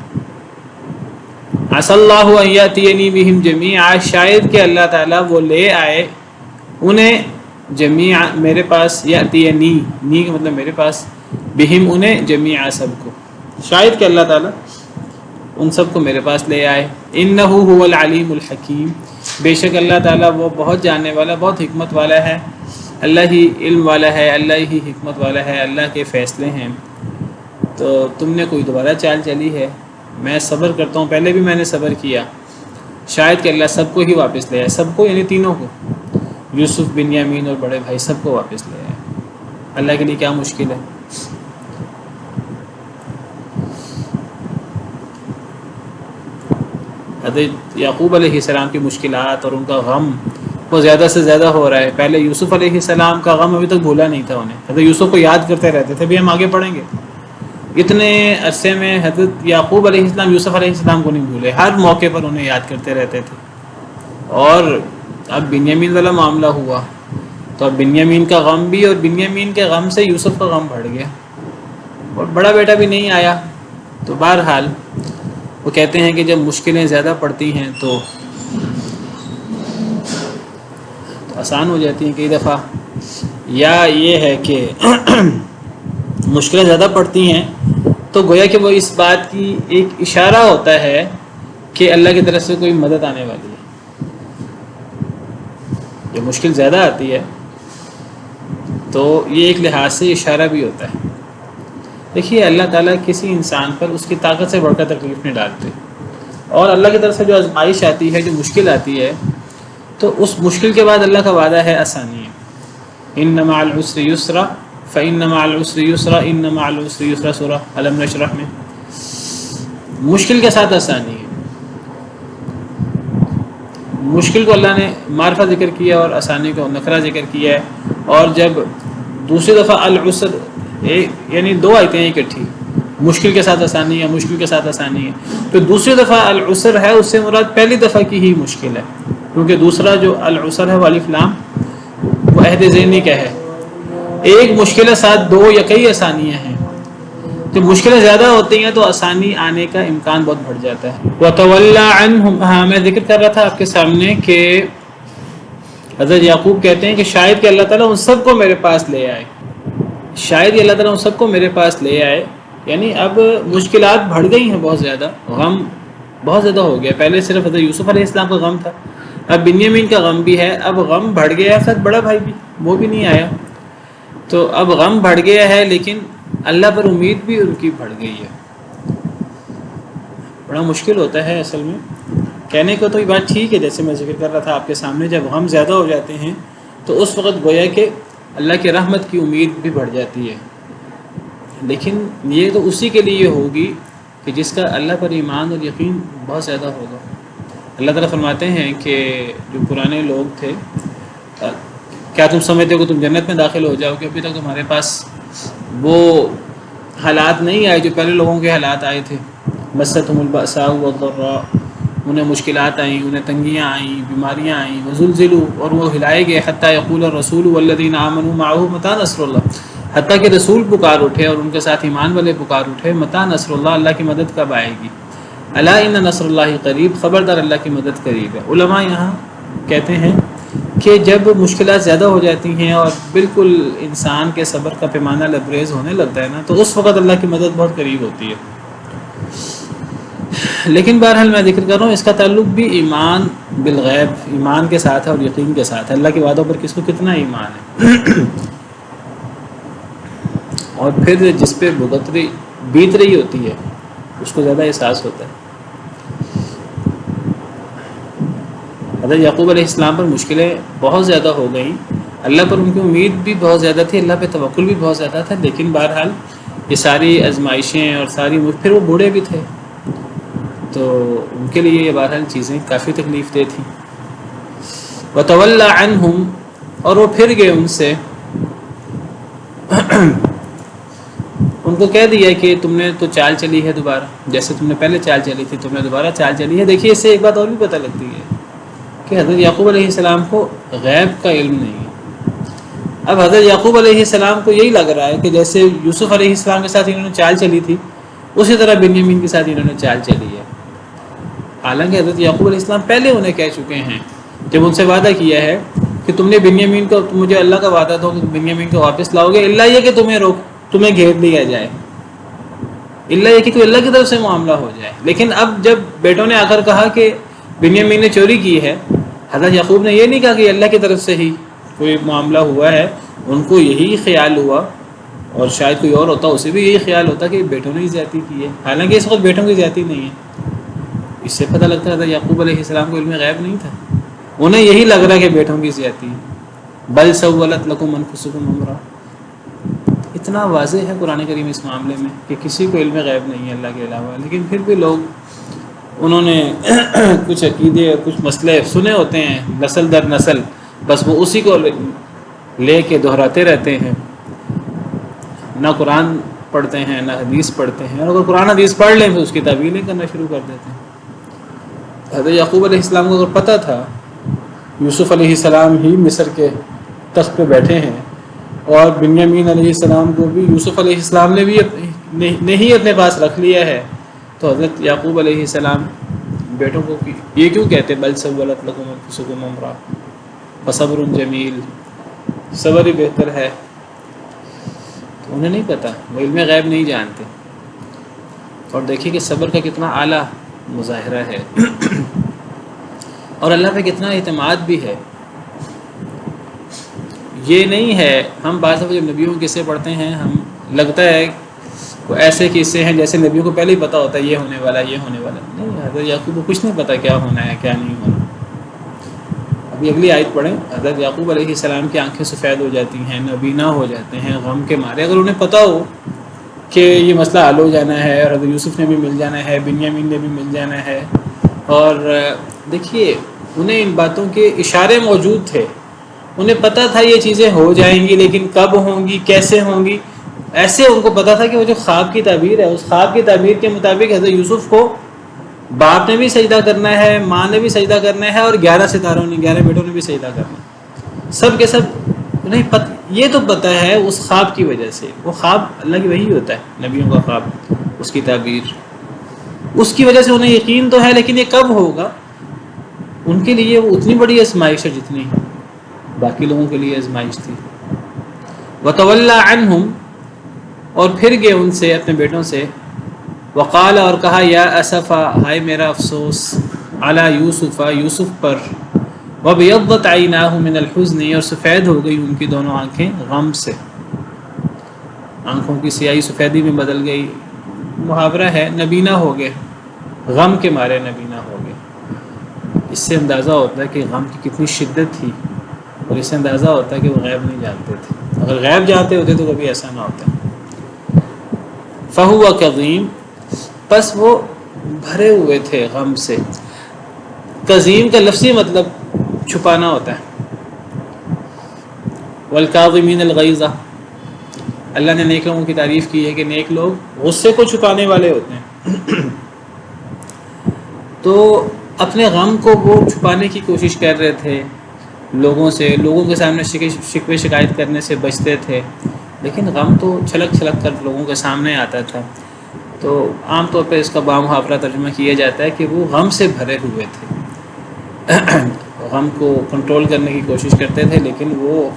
عسى اللہ ان یاتینی بہم جمیعا، شاید کہ اللہ تعالیٰ وہ لے آئے انہیں جمیعا میرے پاس، یاتینی، نی کا مطلب میرے پاس، بہم انہیں، جمیعا سب کو، شاید کہ اللہ تعالیٰ ان سب کو میرے پاس لے آئے۔ انہ هو العلیم الحکیم، بے شک اللہ تعالیٰ وہ بہت جاننے والا، بہت حکمت والا ہے، اللہ ہی علم والا ہے، اللہ ہی حکمت والا ہے، اللہ کے فیصلے ہیں۔ تو تم نے کوئی دوبارہ چال چلی ہے، میں صبر کرتا ہوں، پہلے بھی میں نے صبر کیا، شاید کہ اللہ سب کو ہی واپس لے آئے، سب کو یعنی تینوں کو، یوسف، بنیامین اور بڑے بھائی، سب کو واپس لے آئے، اللہ کے لیے کیا مشکل ہے۔ حضرت یعقوب علیہ السلام کی مشکلات اور ان کا غم وہ زیادہ سے زیادہ ہو رہا ہے، پہلے یوسف علیہ السلام کا غم ابھی تک بھولا نہیں تھا انہیں، حضرت یوسف کو یاد کرتے رہتے تھے، بھی ہم آگے پڑھیں گے، اتنے عرصے میں حضرت یعقوب علیہ السلام یوسف علیہ السلام کو نہیں بھولے، ہر موقع پر انہیں یاد کرتے رہتے تھے، اور اب بنیامین والا معاملہ ہوا تو اب بنیامین کا غم بھی، اور بنیامین کے غم سے یوسف کا غم بڑھ گیا، اور بڑا بیٹا بھی نہیں آیا، تو بہرحال وہ کہتے ہیں کہ جب مشکلیں زیادہ پڑتی ہیں تو آسان ہو جاتی ہیں کئی دفعہ، یا یہ ہے کہ مشکلیں زیادہ پڑتی ہیں تو گویا کہ وہ اس بات کی ایک اشارہ ہوتا ہے کہ اللہ کی طرف سے کوئی مدد آنے والی ہے۔ جب مشکل زیادہ آتی ہے تو یہ ایک لحاظ سے اشارہ بھی ہوتا ہے۔ دیکھیے اللہ تعالیٰ کسی انسان پر اس کی طاقت سے بڑھ کر تکلیف نہیں ڈالتے، اور اللہ کی طرف سے جو آزمائش آتی ہے، جو مشکل آتی ہے، تو اس مشکل کے بعد اللہ کا وعدہ ہے آسانی ہے۔ ان مع العسر یسرا فإن مع العسر یسرا ان مع العسر یسرا، سورہ الم نشرح میں، مشکل کے ساتھ آسانی ہے۔ مشکل کو اللہ نے معرفہ ذکر کیا اور آسانی کو نکرہ ذکر کیا ہے، اور جب دوسری دفعہ العسر، یعنی 2 آیتیں ہیں اکٹھی، مشکل کے ساتھ آسانی ہے، مشکل کے ساتھ آسانی ہے، تو دوسری دفعہ العسر ہے، اس سے مراد پہلی دفعہ کی ہی مشکل ہے، کیونکہ دوسرا جو العسر ہے وہ الف لام وہ عہد ذہنی کا ہے. ایک مشکل کے ساتھ دو یا کئی آسانیاں ہیں. جب مشکلیں زیادہ ہوتی ہیں تو آسانی آنے کا امکان بہت بڑھ جاتا ہے. وَتَوَلَّى عَنْهُمْ. ہاں میں ذکر کر رہا تھا آپ کے سامنے کہ حضرت یعقوب کہتے ہیں کہ شاید کہ اللہ تعالیٰ ان سب کو میرے پاس لے آئے. شاید اللہ تعالیٰ ان سب کو میرے پاس لے آئے. یعنی اب مشکلات بڑھ گئی ہیں بہت زیادہ، غم بہت زیادہ ہو گیا. پہلے صرف حضرت یوسف علیہ السلام کا غم تھا، اب بنیامین کا غم بھی ہے. اب غم بڑھ گیا ہے، ساتھ بڑا بھائی بھی وہ بھی نہیں آیا، تو اب غم بڑھ گیا ہے، لیکن اللہ پر امید بھی ان کی بڑھ گئی ہے. بڑا مشکل ہوتا ہے اصل میں. کہنے کو تو یہ بات ٹھیک ہے، جیسے میں ذکر کر رہا تھا آپ کے سامنے، جب غم زیادہ ہو جاتے ہیں تو اس وقت گویا کہ اللہ کی رحمت کی امید بھی بڑھ جاتی ہے. لیکن یہ تو اسی کے لیے ہوگی کہ جس کا اللہ پر ایمان اور یقین بہت زیادہ ہوگا. اللہ تعالیٰ فرماتے ہیں کہ جو پرانے لوگ تھے، کیا تم سمجھتے ہو کہ تم جنت میں داخل ہو جاؤ گے؟ ابھی تک تمہارے پاس وہ حالات نہیں آئے جو پہلے لوگوں کے حالات آئے تھے. مستہم البأساء والضراء، انہیں مشکلات آئیں، انہیں تنگیاں آئیں، بیماریاں آئیں. وزلزلوا، اور وہ ہلائے گئے. حتیٰ یقول الرسول والذین آمنوا معه متى نصر اللہ، حتیٰ کہ رسول پکار اٹھے اور ان کے ساتھ ایمان والے پکار اٹھے. متى نصر اللہ، اللہ کی مدد کب آئے گی؟ الا ان نصر اللہ قریب، خبردار اللہ کی مدد قریب ہے. علماء یہاں کہتے ہیں کہ جب مشکلات زیادہ ہو جاتی ہیں اور بالکل انسان کے صبر کا پیمانہ لبریز ہونے لگتا ہے نا، تو اس وقت اللہ کی مدد بہت قریب ہوتی ہے. لیکن بہرحال میں ذکر کر رہا ہوں، اس کا تعلق بھی ایمان بالغیب، ایمان کے ساتھ ہے اور یقین کے ساتھ ہے. اللہ کے وعدوں پر کس کو کتنا ایمان ہے. اور پھر جس پہ بیت رہی ہوتی ہے اس کو زیادہ احساس ہوتا ہے. حضرت یعقوب علیہ السلام پر مشکلیں بہت زیادہ ہو گئیں. اللہ پر ان کی امید بھی بہت زیادہ تھی، اللہ پہ توکل بھی بہت زیادہ تھا. لیکن بہرحال یہ ساری آزمائشیں اور ساری پھر وہ بوڑھے بھی تھے، تو ان کے لیے یہ بہرحال چیزیں کافی تکلیف دہ تھیں. وَتَوَلَّى عَنْهُمْ، اور وہ پھر گئے ان سے. ان کو کہہ دیا کہ تم نے تو چال چلی ہے دوبارہ، جیسے تم نے پہلے چال چلی تھی تم نے دوبارہ چال چلی ہے. دیکھیے اس سے ایک بات اور بھی پتہ لگتی ہے کہ حضرت یعقوب علیہ السلام کو غیب کا علم نہیں ہے. اب حضرت یعقوب علیہ السلام کو یہی لگ رہا ہے کہ جیسے یوسف علیہ السلام کے ساتھ انہوں نے چال چلی تھی، اسی طرح بنیامین کے ساتھ انہوں نے چال چلی ہے. حالانکہ حضرت یعقوب علیہ السلام پہلے انہیں کہہ چکے ہیں، جب ان سے وعدہ کیا ہے کہ تم نے بنیامین کو، مجھے اللہ کا وعدہ دو کہ بنیامین کو واپس لاؤ گے، اللہ یہ کہ تمہیں گھیر لیا جائے، اللہ یہ کہ کوئی اللہ کی طرف سے معاملہ ہو جائے. لیکن اب جب بیٹوں نے آ کر کہا کہ بنیامین نے چوری کی ہے، حضرت یعقوب نے یہ نہیں کہا کہ اللہ کی طرف سے ہی کوئی معاملہ ہوا ہے. ان کو یہی خیال ہوا، اور شاید کوئی اور ہوتا اسے بھی یہی خیال ہوتا کہ بیٹوں نے ہی زیادتی کی ہے. حالانکہ اس وقت بیٹوں کی زیادتی نہیں ہے. اس سے پتہ لگتا ہے حضرت یعقوب علیہ السلام کو علم غیب نہیں تھا، انہیں یہی لگ رہا کہ بیٹوں کی زیادتی ہے. بل سولت لکم انفسکم امرا، اتنا واضح ہے قرآن کریم اس معاملے میں کہ کسی کو علم غیب نہیں ہے اللہ کے علاوہ. لیکن پھر بھی لوگ، انہوں نے کچھ عقیدے اور کچھ مسئلے سنے ہوتے ہیں نسل در نسل، بس وہ اسی کو لے کے دہراتے رہتے ہیں. نہ قرآن پڑھتے ہیں نہ حدیث پڑھتے ہیں، اور اگر قرآن حدیث پڑھ لیں تو اس کی تعویلیں کرنا شروع کر دیتے ہیں. حضرت یعقوب علیہ السلام کو اگر پتہ تھا یوسف علیہ السلام ہی مصر کے تخت پہ بیٹھے ہیں، اور بنیامین علیہ السلام کو بھی یوسف علیہ السلام نے بھی نہیں اپنے پاس رکھ لیا ہے، تو حضرت یعقوب علیہ السلام بیٹوں کو یہ کیوں کہتے بل سولت لکم انفسکم امرا فصبر جمیل، صبر ہی بہتر ہے. تو انہیں نہیں پتہ، وہ علم غیب نہیں جانتے. اور دیکھیے کہ صبر کا کتنا اعلیٰ مظاہرہ ہے اور اللہ پہ کتنا اعتماد بھی ہے. یہ نہیں ہے، ہم بعض دفعہ جب نبیوں کے قصے پڑھتے ہیں ہم لگتا ہے وہ ایسے قصے ہیں جیسے نبیوں کو پہلے ہی پتہ ہوتا ہے یہ ہونے والا یہ ہونے والا. نہیں، حضرت یعقوب کو کچھ نہیں پتہ کیا ہونا ہے کیا نہیں ہونا. ابھی اگلی آیت پڑھیں. حضرت یعقوب علیہ السلام کی آنکھیں سفید ہو جاتی ہیں، نابینا ہو جاتے ہیں غم کے مارے. اگر انہیں پتہ ہو کہ یہ مسئلہ حل ہو جانا ہے اور حضرت یوسف نے بھی مل جانا ہے، بنیامین نے بھی مل جانا ہے، اور دیکھیے انہیں ان باتوں کے اشارے موجود تھے، انہیں پتہ تھا یہ چیزیں ہو جائیں گی، لیکن کب ہوں گی کیسے ہوں گی. ایسے ان کو پتہ تھا کہ وہ جو خواب کی تعبیر ہے، اس خواب کی تعبیر کے مطابق حضرت یوسف کو باپ نے بھی سجدہ کرنا ہے، ماں نے بھی سجدہ کرنا ہے، اور 11 ستاروں نے 11 بیٹوں نے بھی سجدہ کرنا ہے، سب کے سب نہیں یہ تو پتہ ہے اس خواب کی وجہ سے، وہ خواب اللہ کی وحی ہوتا ہے، نبیوں کا خواب، اس کی تعبیر، اس کی وجہ سے انہیں یقین تو ہے، لیکن یہ کب ہوگا؟ ان کے لیے وہ اتنی بڑی آزمائش ہے جتنی باقی لوگوں کے لیے آزمائش تھی۔ وَتَوَلَّى عَنْهُمْ، اور پھر گئے ان سے، اپنے بیٹوں سے، وقال، اور کہا، یا اسفا، ہائے میرا افسوس، علی یوسف، یوسف پر، وَبِيَضَّتْ عَيْنَاهُ مِنَ الْحُزْنِ، اور سفید ہو گئی ان کی دونوں آنکھیں غم سے، آنکھوں کی سیاہی سفیدی میں بدل گئی۔ محاورہ ہے نبینا ہو گئے، غم کے مارے نبینا ہو گئے۔ اس سے اندازہ ہوتا ہے کہ غم کی کتنی شدت تھی، اور اس سے اندازہ ہوتا ہے کہ وہ غیب نہیں جانتے تھے، اگر غیب جانتے ہوتے تو کبھی ایسا نہ ہوتا۔ فَهُوَ كَظِيمٌ، پس وہ بھرے ہوئے تھے غم سے۔ کظیم کا لفظی مطلب چھپانا ہوتا ہے۔ وَالْكَاظِمِينَ الْغَيْظَ، اللہ نے نیک لوگوں کی تعریف کی ہے کہ نیک لوگ غصے کو چھپانے والے ہوتے ہیں۔ تو اپنے غم کو وہ چھپانے کی کوشش کر رہے تھے لوگوں سے، لوگوں کے سامنے شکوے شکایت کرنے سے بچتے تھے، لیکن غم تو چھلک چھلک کر لوگوں کے سامنے آتا تھا۔ تو عام طور پہ اس کا بامحاورہ ترجمہ کیا جاتا ہے کہ وہ غم سے بھرے ہوئے تھے، غم کو کنٹرول کرنے کی کوشش کرتے تھے، لیکن وہ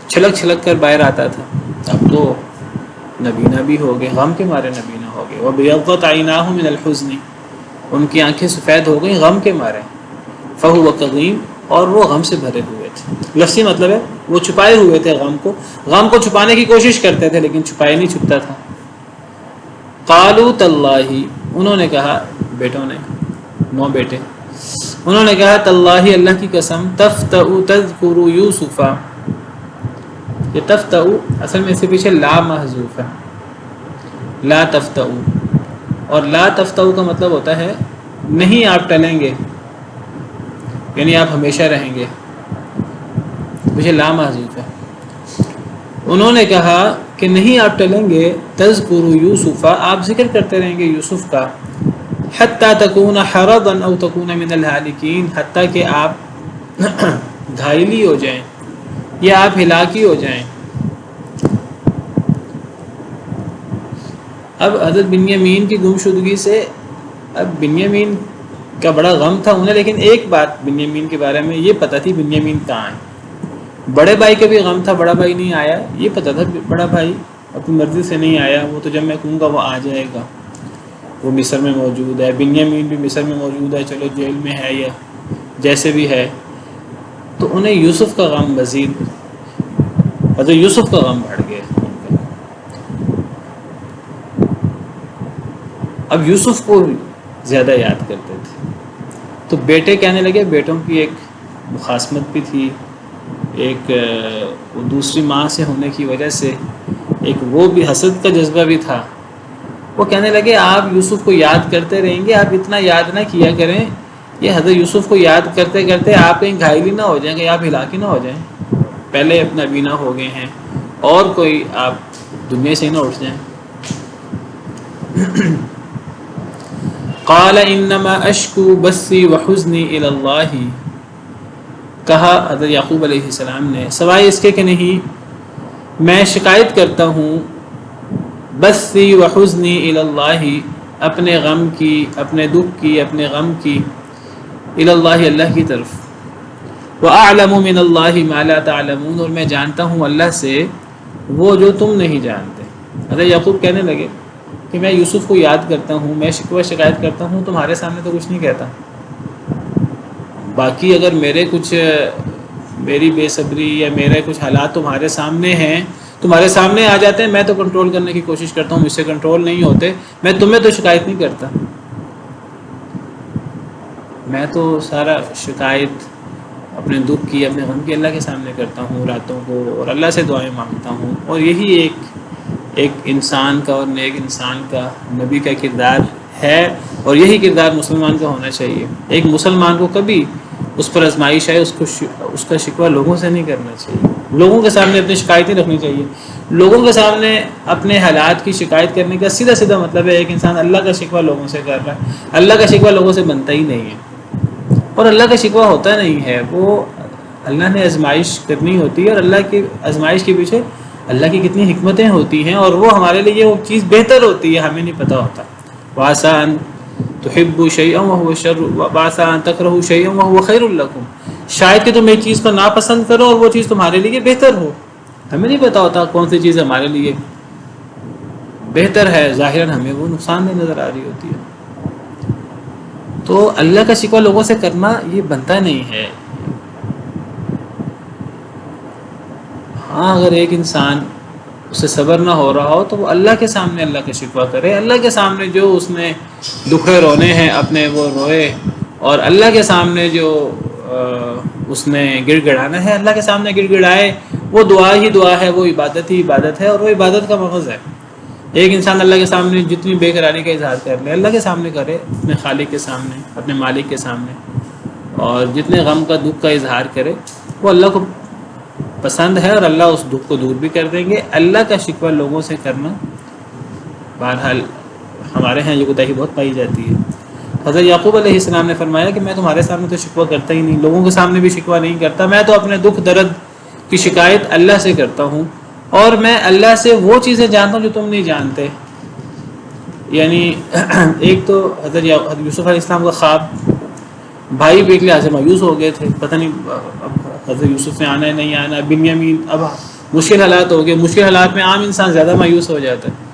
چھلک چھلک کر باہر آتا تھا۔ اب تو نبینا بھی ہو گئے، غم کے مارے نبینا ہو گئے۔ وَبِيَضَّتْ عَيْنَاهُ مِنَ الْحُزْنِ، ان کی آنکھیں سفید ہو گئیں غم کے مارے۔ فَهُوَ كَظِيمٌ، اور وہ غم سے بھرے ہوئے تھے۔ لفظی مطلب ہے وہ چھپائے ہوئے تھے غم کو چھپانے کی کوشش کرتے تھے، لیکن چھپائے نہیں چھپتا تھا۔ قَالُوا تَاللَّهِ، انہوں نے کہا، بیٹوں نے، 9 بیٹے، انہوں نے کہا، تاللہ، اللہ کی قسم، تفتأ تذکر یوسف، یہ تفتأ اصل میں اس سے پیچھے لا محذوف ہے، لا تفتأ، اور لا تفتأ کا مطلب ہوتا ہے نہیں آپ ٹلیں گے، یعنی آپ ہمیشہ رہیں گے، پیچھے لا محذوف ہے۔ انہوں نے کہا کہ نہیں آپ ٹلیں گے، تذکر یوسف، آپ ذکر کرتے رہیں گے یوسف کا، حتی تکون حرضا او تکون من الہالکین، حتیٰ کہ آپ گھائلی ہو جائیں یا آپ ہلاکی ہو جائیں۔ اب حضرت بنیامین کی گمشدگی سے، اب بنیامین کا بڑا غم تھا انہیں، لیکن ایک بات بنیامین کے بارے میں یہ پتہ تھی، بنیامین کہاں ہے۔ بڑے بھائی کا بھی غم تھا، بڑا بھائی نہیں آیا، یہ پتہ تھا بڑا بھائی اپنی مرضی سے نہیں آیا، وہ تو جب میں کہوں گا وہ آ جائے گا، وہ مصر میں موجود ہے، بنیامین بھی مصر میں موجود ہے، چلو جیل میں ہے یا جیسے بھی ہے۔ تو انہیں یوسف کا غم مزید، حضرت یوسف کا غم بڑھ گیا۔ اب یوسف کو زیادہ یاد کرتے تھے، تو بیٹے کہنے لگے، بیٹوں کی ایک مخاصمت بھی تھی، ایک دوسری ماں سے ہونے کی وجہ سے ایک وہ بھی حسد کا جذبہ بھی تھا۔ وہ کہنے لگے آپ یوسف کو یاد کرتے رہیں گے، آپ اتنا یاد نہ کیا کریں، یہ حضرت یوسف کو یاد کرتے کرتے آپ کہیں گھائلی نہ ہو جائیں، کہ آپ ہلاکی نہ ہو جائیں، پہلے اپنا بینا ہو گئے ہیں، اور کوئی آپ دنیا سے ہی نہ اٹھ جائیں۔ قال انما اشکو بثی وحزنی الی اللہ، کہا حضرت یعقوب علیہ السلام نے، سوائے اس کے کہ نہیں میں شکایت کرتا ہوں، بثی وحزنی الی اللہ، اپنے غم کی، اپنے دکھ کی، اپنے غم کی، الی اللہ، اللہ کی طرف، وَأَعْلَمُ مِنَ اللَّهِ مَا لَا تَعْلَمُونَ، اور میں جانتا ہوں اللہ سے وہ جو تم نہیں جانتے۔ حضرت یعقوب کہنے لگے کہ میں یوسف کو یاد کرتا ہوں، میں شکوہ شکایت کرتا ہوں، تمہارے سامنے تو کچھ نہیں کہتا، باقی اگر میری بے صبری یا میرے کچھ حالات تمہارے سامنے ہیں، تمہارے سامنے آ جاتے ہیں، میں تو کنٹرول کرنے کی کوشش کرتا ہوں، مجھ سے کنٹرول نہیں ہوتے، میں تمہیں تو شکایت نہیں کرتا، میں تو سارا شکایت اپنے دکھ کی، اپنے غم کی اللہ کے سامنے کرتا ہوں راتوں کو، اور اللہ سے دعائیں مانگتا ہوں۔ اور یہی ایک انسان کا، اور نیک انسان کا، نبی کا کردار ہے، اور یہی کردار مسلمان کا ہونا چاہیے۔ ایک مسلمان کو کبھی اس پر آزمائش ہے، اس کا شکوہ لوگوں سے نہیں کرنا چاہیے، لوگوں کے سامنے اپنی شکایت نہیں رکھنی چاہیے، لوگوں کے سامنے اپنے حالات کی شکایت کرنے کا سیدھا سیدھا مطلب ہے ایک انسان اللہ کا شکوہ لوگوں سے کر رہا ہے. اللہ کا شکوہ لوگوں سے بنتا ہی نہیں ہے، اور اللہ کا شکوہ ہوتا نہیں ہے. وہ اللہ نے آزمائش کرنی ہوتی ہے، اور اللہ کی آزمائش کے پیچھے اللہ کی کتنی حکمتیں ہوتی ہیں، اور وہ ہمارے لیے وہ چیز بہتر ہوتی ہے، ہمیں نہیں پتہ ہوتا. وَعَسَىٰ أَن تُحِبُّوا شَيْئًا وَهُوَ شَرٌّ وَعَسَىٰ أَن تَكْرَهُوا شَيْئًا وَهُوَ خَيْرٌ لَكُمْ. شاید کہ تم ایک چیز کو ناپسند کرو اور وہ چیز تمہارے لیے بہتر ہو. ہمیں نہیں پتہ ہوتا کون سی چیز ہمارے لیے بہتر ہے، ظاہراً ہمیں وہ نقصان دہ نظر آ رہی ہوتی ہے. تو اللہ کا شکوہ لوگوں سے کرنا یہ بنتا نہیں ہے. ہاں اگر ایک انسان اسے صبر نہ ہو رہا ہو تو وہ اللہ کے سامنے اللہ کا شکوہ کرے. اللہ کے سامنے جو اس نے دکھے رونے ہیں اپنے وہ روئے، اور اللہ کے سامنے جو اس نے گڑ گڑانا ہے اللہ کے سامنے گڑ گڑائے. وہ دعا ہی دعا ہے، وہ عبادت ہی عبادت ہے، اور وہ عبادت کا مغز ہے. ایک انسان اللہ کے سامنے جتنی بے قراری کا اظہار کر لے اللہ کے سامنے کرے، اپنے خالق کے سامنے، اپنے مالک کے سامنے، اور جتنے غم کا دکھ کا اظہار کرے وہ اللہ کو پسند ہے، اور اللہ اس دکھ کو دور بھی کر دیں گے. اللہ کا شکوہ لوگوں سے کرنا بہرحال ہمارے ہاں یہ کوتاہی بہت پائی جاتی ہے. حضرت یعقوب علیہ السلام نے فرمایا کہ میں تمہارے سامنے تو شکوہ کرتا ہی نہیں، لوگوں کے سامنے بھی شکوہ نہیں کرتا. میں تو اپنے دکھ درد کی شکایت اللہ سے کرتا ہوں، اور میں اللہ سے وہ چیزیں جانتا ہوں جو تم نہیں جانتے. یعنی ایک تو حضرت یوسف علیہ السلام کا خواب، بھائی بیٹے لحاظ سے مایوس ہو گئے تھے، پتہ نہیں اب حضرت یوسف نے آنا ہے نہیں آنا. بنیامین اب مشکل حالات ہو گئے. مشکل حالات میں عام انسان زیادہ مایوس ہو جاتا ہے.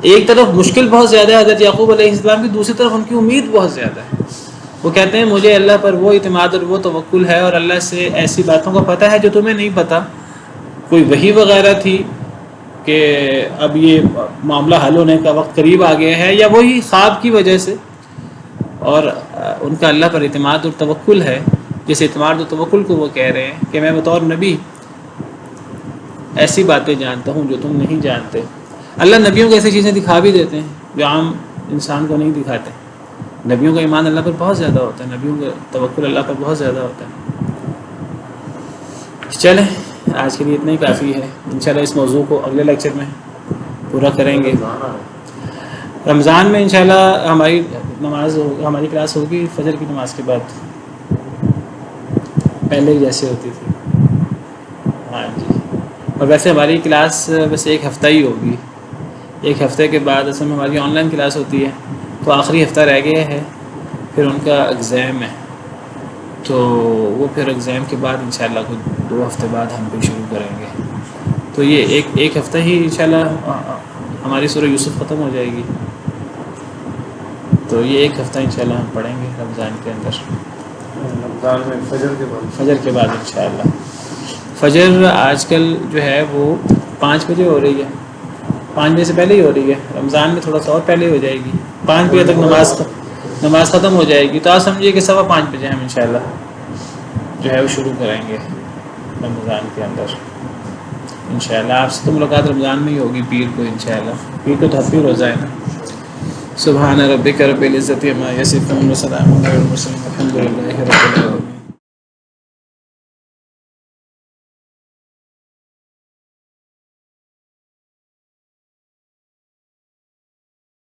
ایک طرف مشکل بہت زیادہ ہے حضرت یعقوب علیہ السلام کی، دوسری طرف ان کی امید بہت زیادہ ہے. وہ کہتے ہیں مجھے اللہ پر وہ اعتماد اور وہ توکل ہے، اور اللہ سے ایسی باتوں کا پتہ ہے جو تمہیں نہیں پتہ. کوئی وحی وغیرہ تھی کہ اب یہ معاملہ حل ہونے کا وقت قریب آ گیا ہے، یا وہی خواب کی وجہ سے. اور ان کا اللہ پر اعتماد اور توکل ہے، جس اعتماد اور توکل کو وہ کہہ رہے ہیں کہ میں بطور نبی ایسی باتیں جانتا ہوں جو تم نہیں جانتے. اللہ نبیوں کو ایسی چیزیں دکھا بھی دیتے ہیں جو عام انسان کو نہیں دکھاتے. نبیوں کا ایمان اللہ پر بہت زیادہ ہوتا ہے، نبیوں کا توکل اللہ پر بہت زیادہ ہوتا ہے. چلیں آج کے لیے اتنا ہی کافی ہے. انشاءاللہ اس موضوع کو اگلے لیکچر میں پورا کریں گے. رمضان میں انشاءاللہ ہماری کلاس ہوگی فجر کی نماز کے بعد، پہلے ہی جیسے ہوتی تھی. ہاں جی. اور ویسے ہماری کلاس ویسے ایک ہفتہ ہی ہوگی. ایک ہفتے کے بعد اصل میں ہماری آن لائن کلاس ہوتی ہے، تو آخری ہفتہ رہ گیا ہے، پھر ان کا ایگزام ہے. تو وہ پھر ایگزام کے بعد انشاءاللہ کچھ 2 ہفتے بعد ہم بھی شروع کریں گے. تو یہ ایک ہفتہ ہی انشاءاللہ ہماری سورہ یوسف ختم ہو جائے گی. تو یہ ایک ہفتہ انشاءاللہ ہم پڑھیں گے رمضان کے اندر، رمضان میں فجر کے بعد انشاءاللہ. فجر آج کل جو ہے وہ 5 بجے ہو رہی ہے، 5 بجے سے پہلے ہی ہو رہی ہے. رمضان میں تھوڑا سا اور پہلے ہو جائے گی، 5 بجے تک نماز ختم ہو جائے گی. تو آپ سمجھیے کہ 5:15 بجے ہم انشاءاللہ جو ہے وہ شروع کریں گے رمضان کے اندر انشاءاللہ. آپ سے تو ملاقات رمضان میں ہی ہوگی، پیر کو انشاءاللہ. پیر کو تو ہفتے روزہ ہے نا. سبحان ربک رب العزت عما یصفون وسلام علی المرسلین والحمد للہ.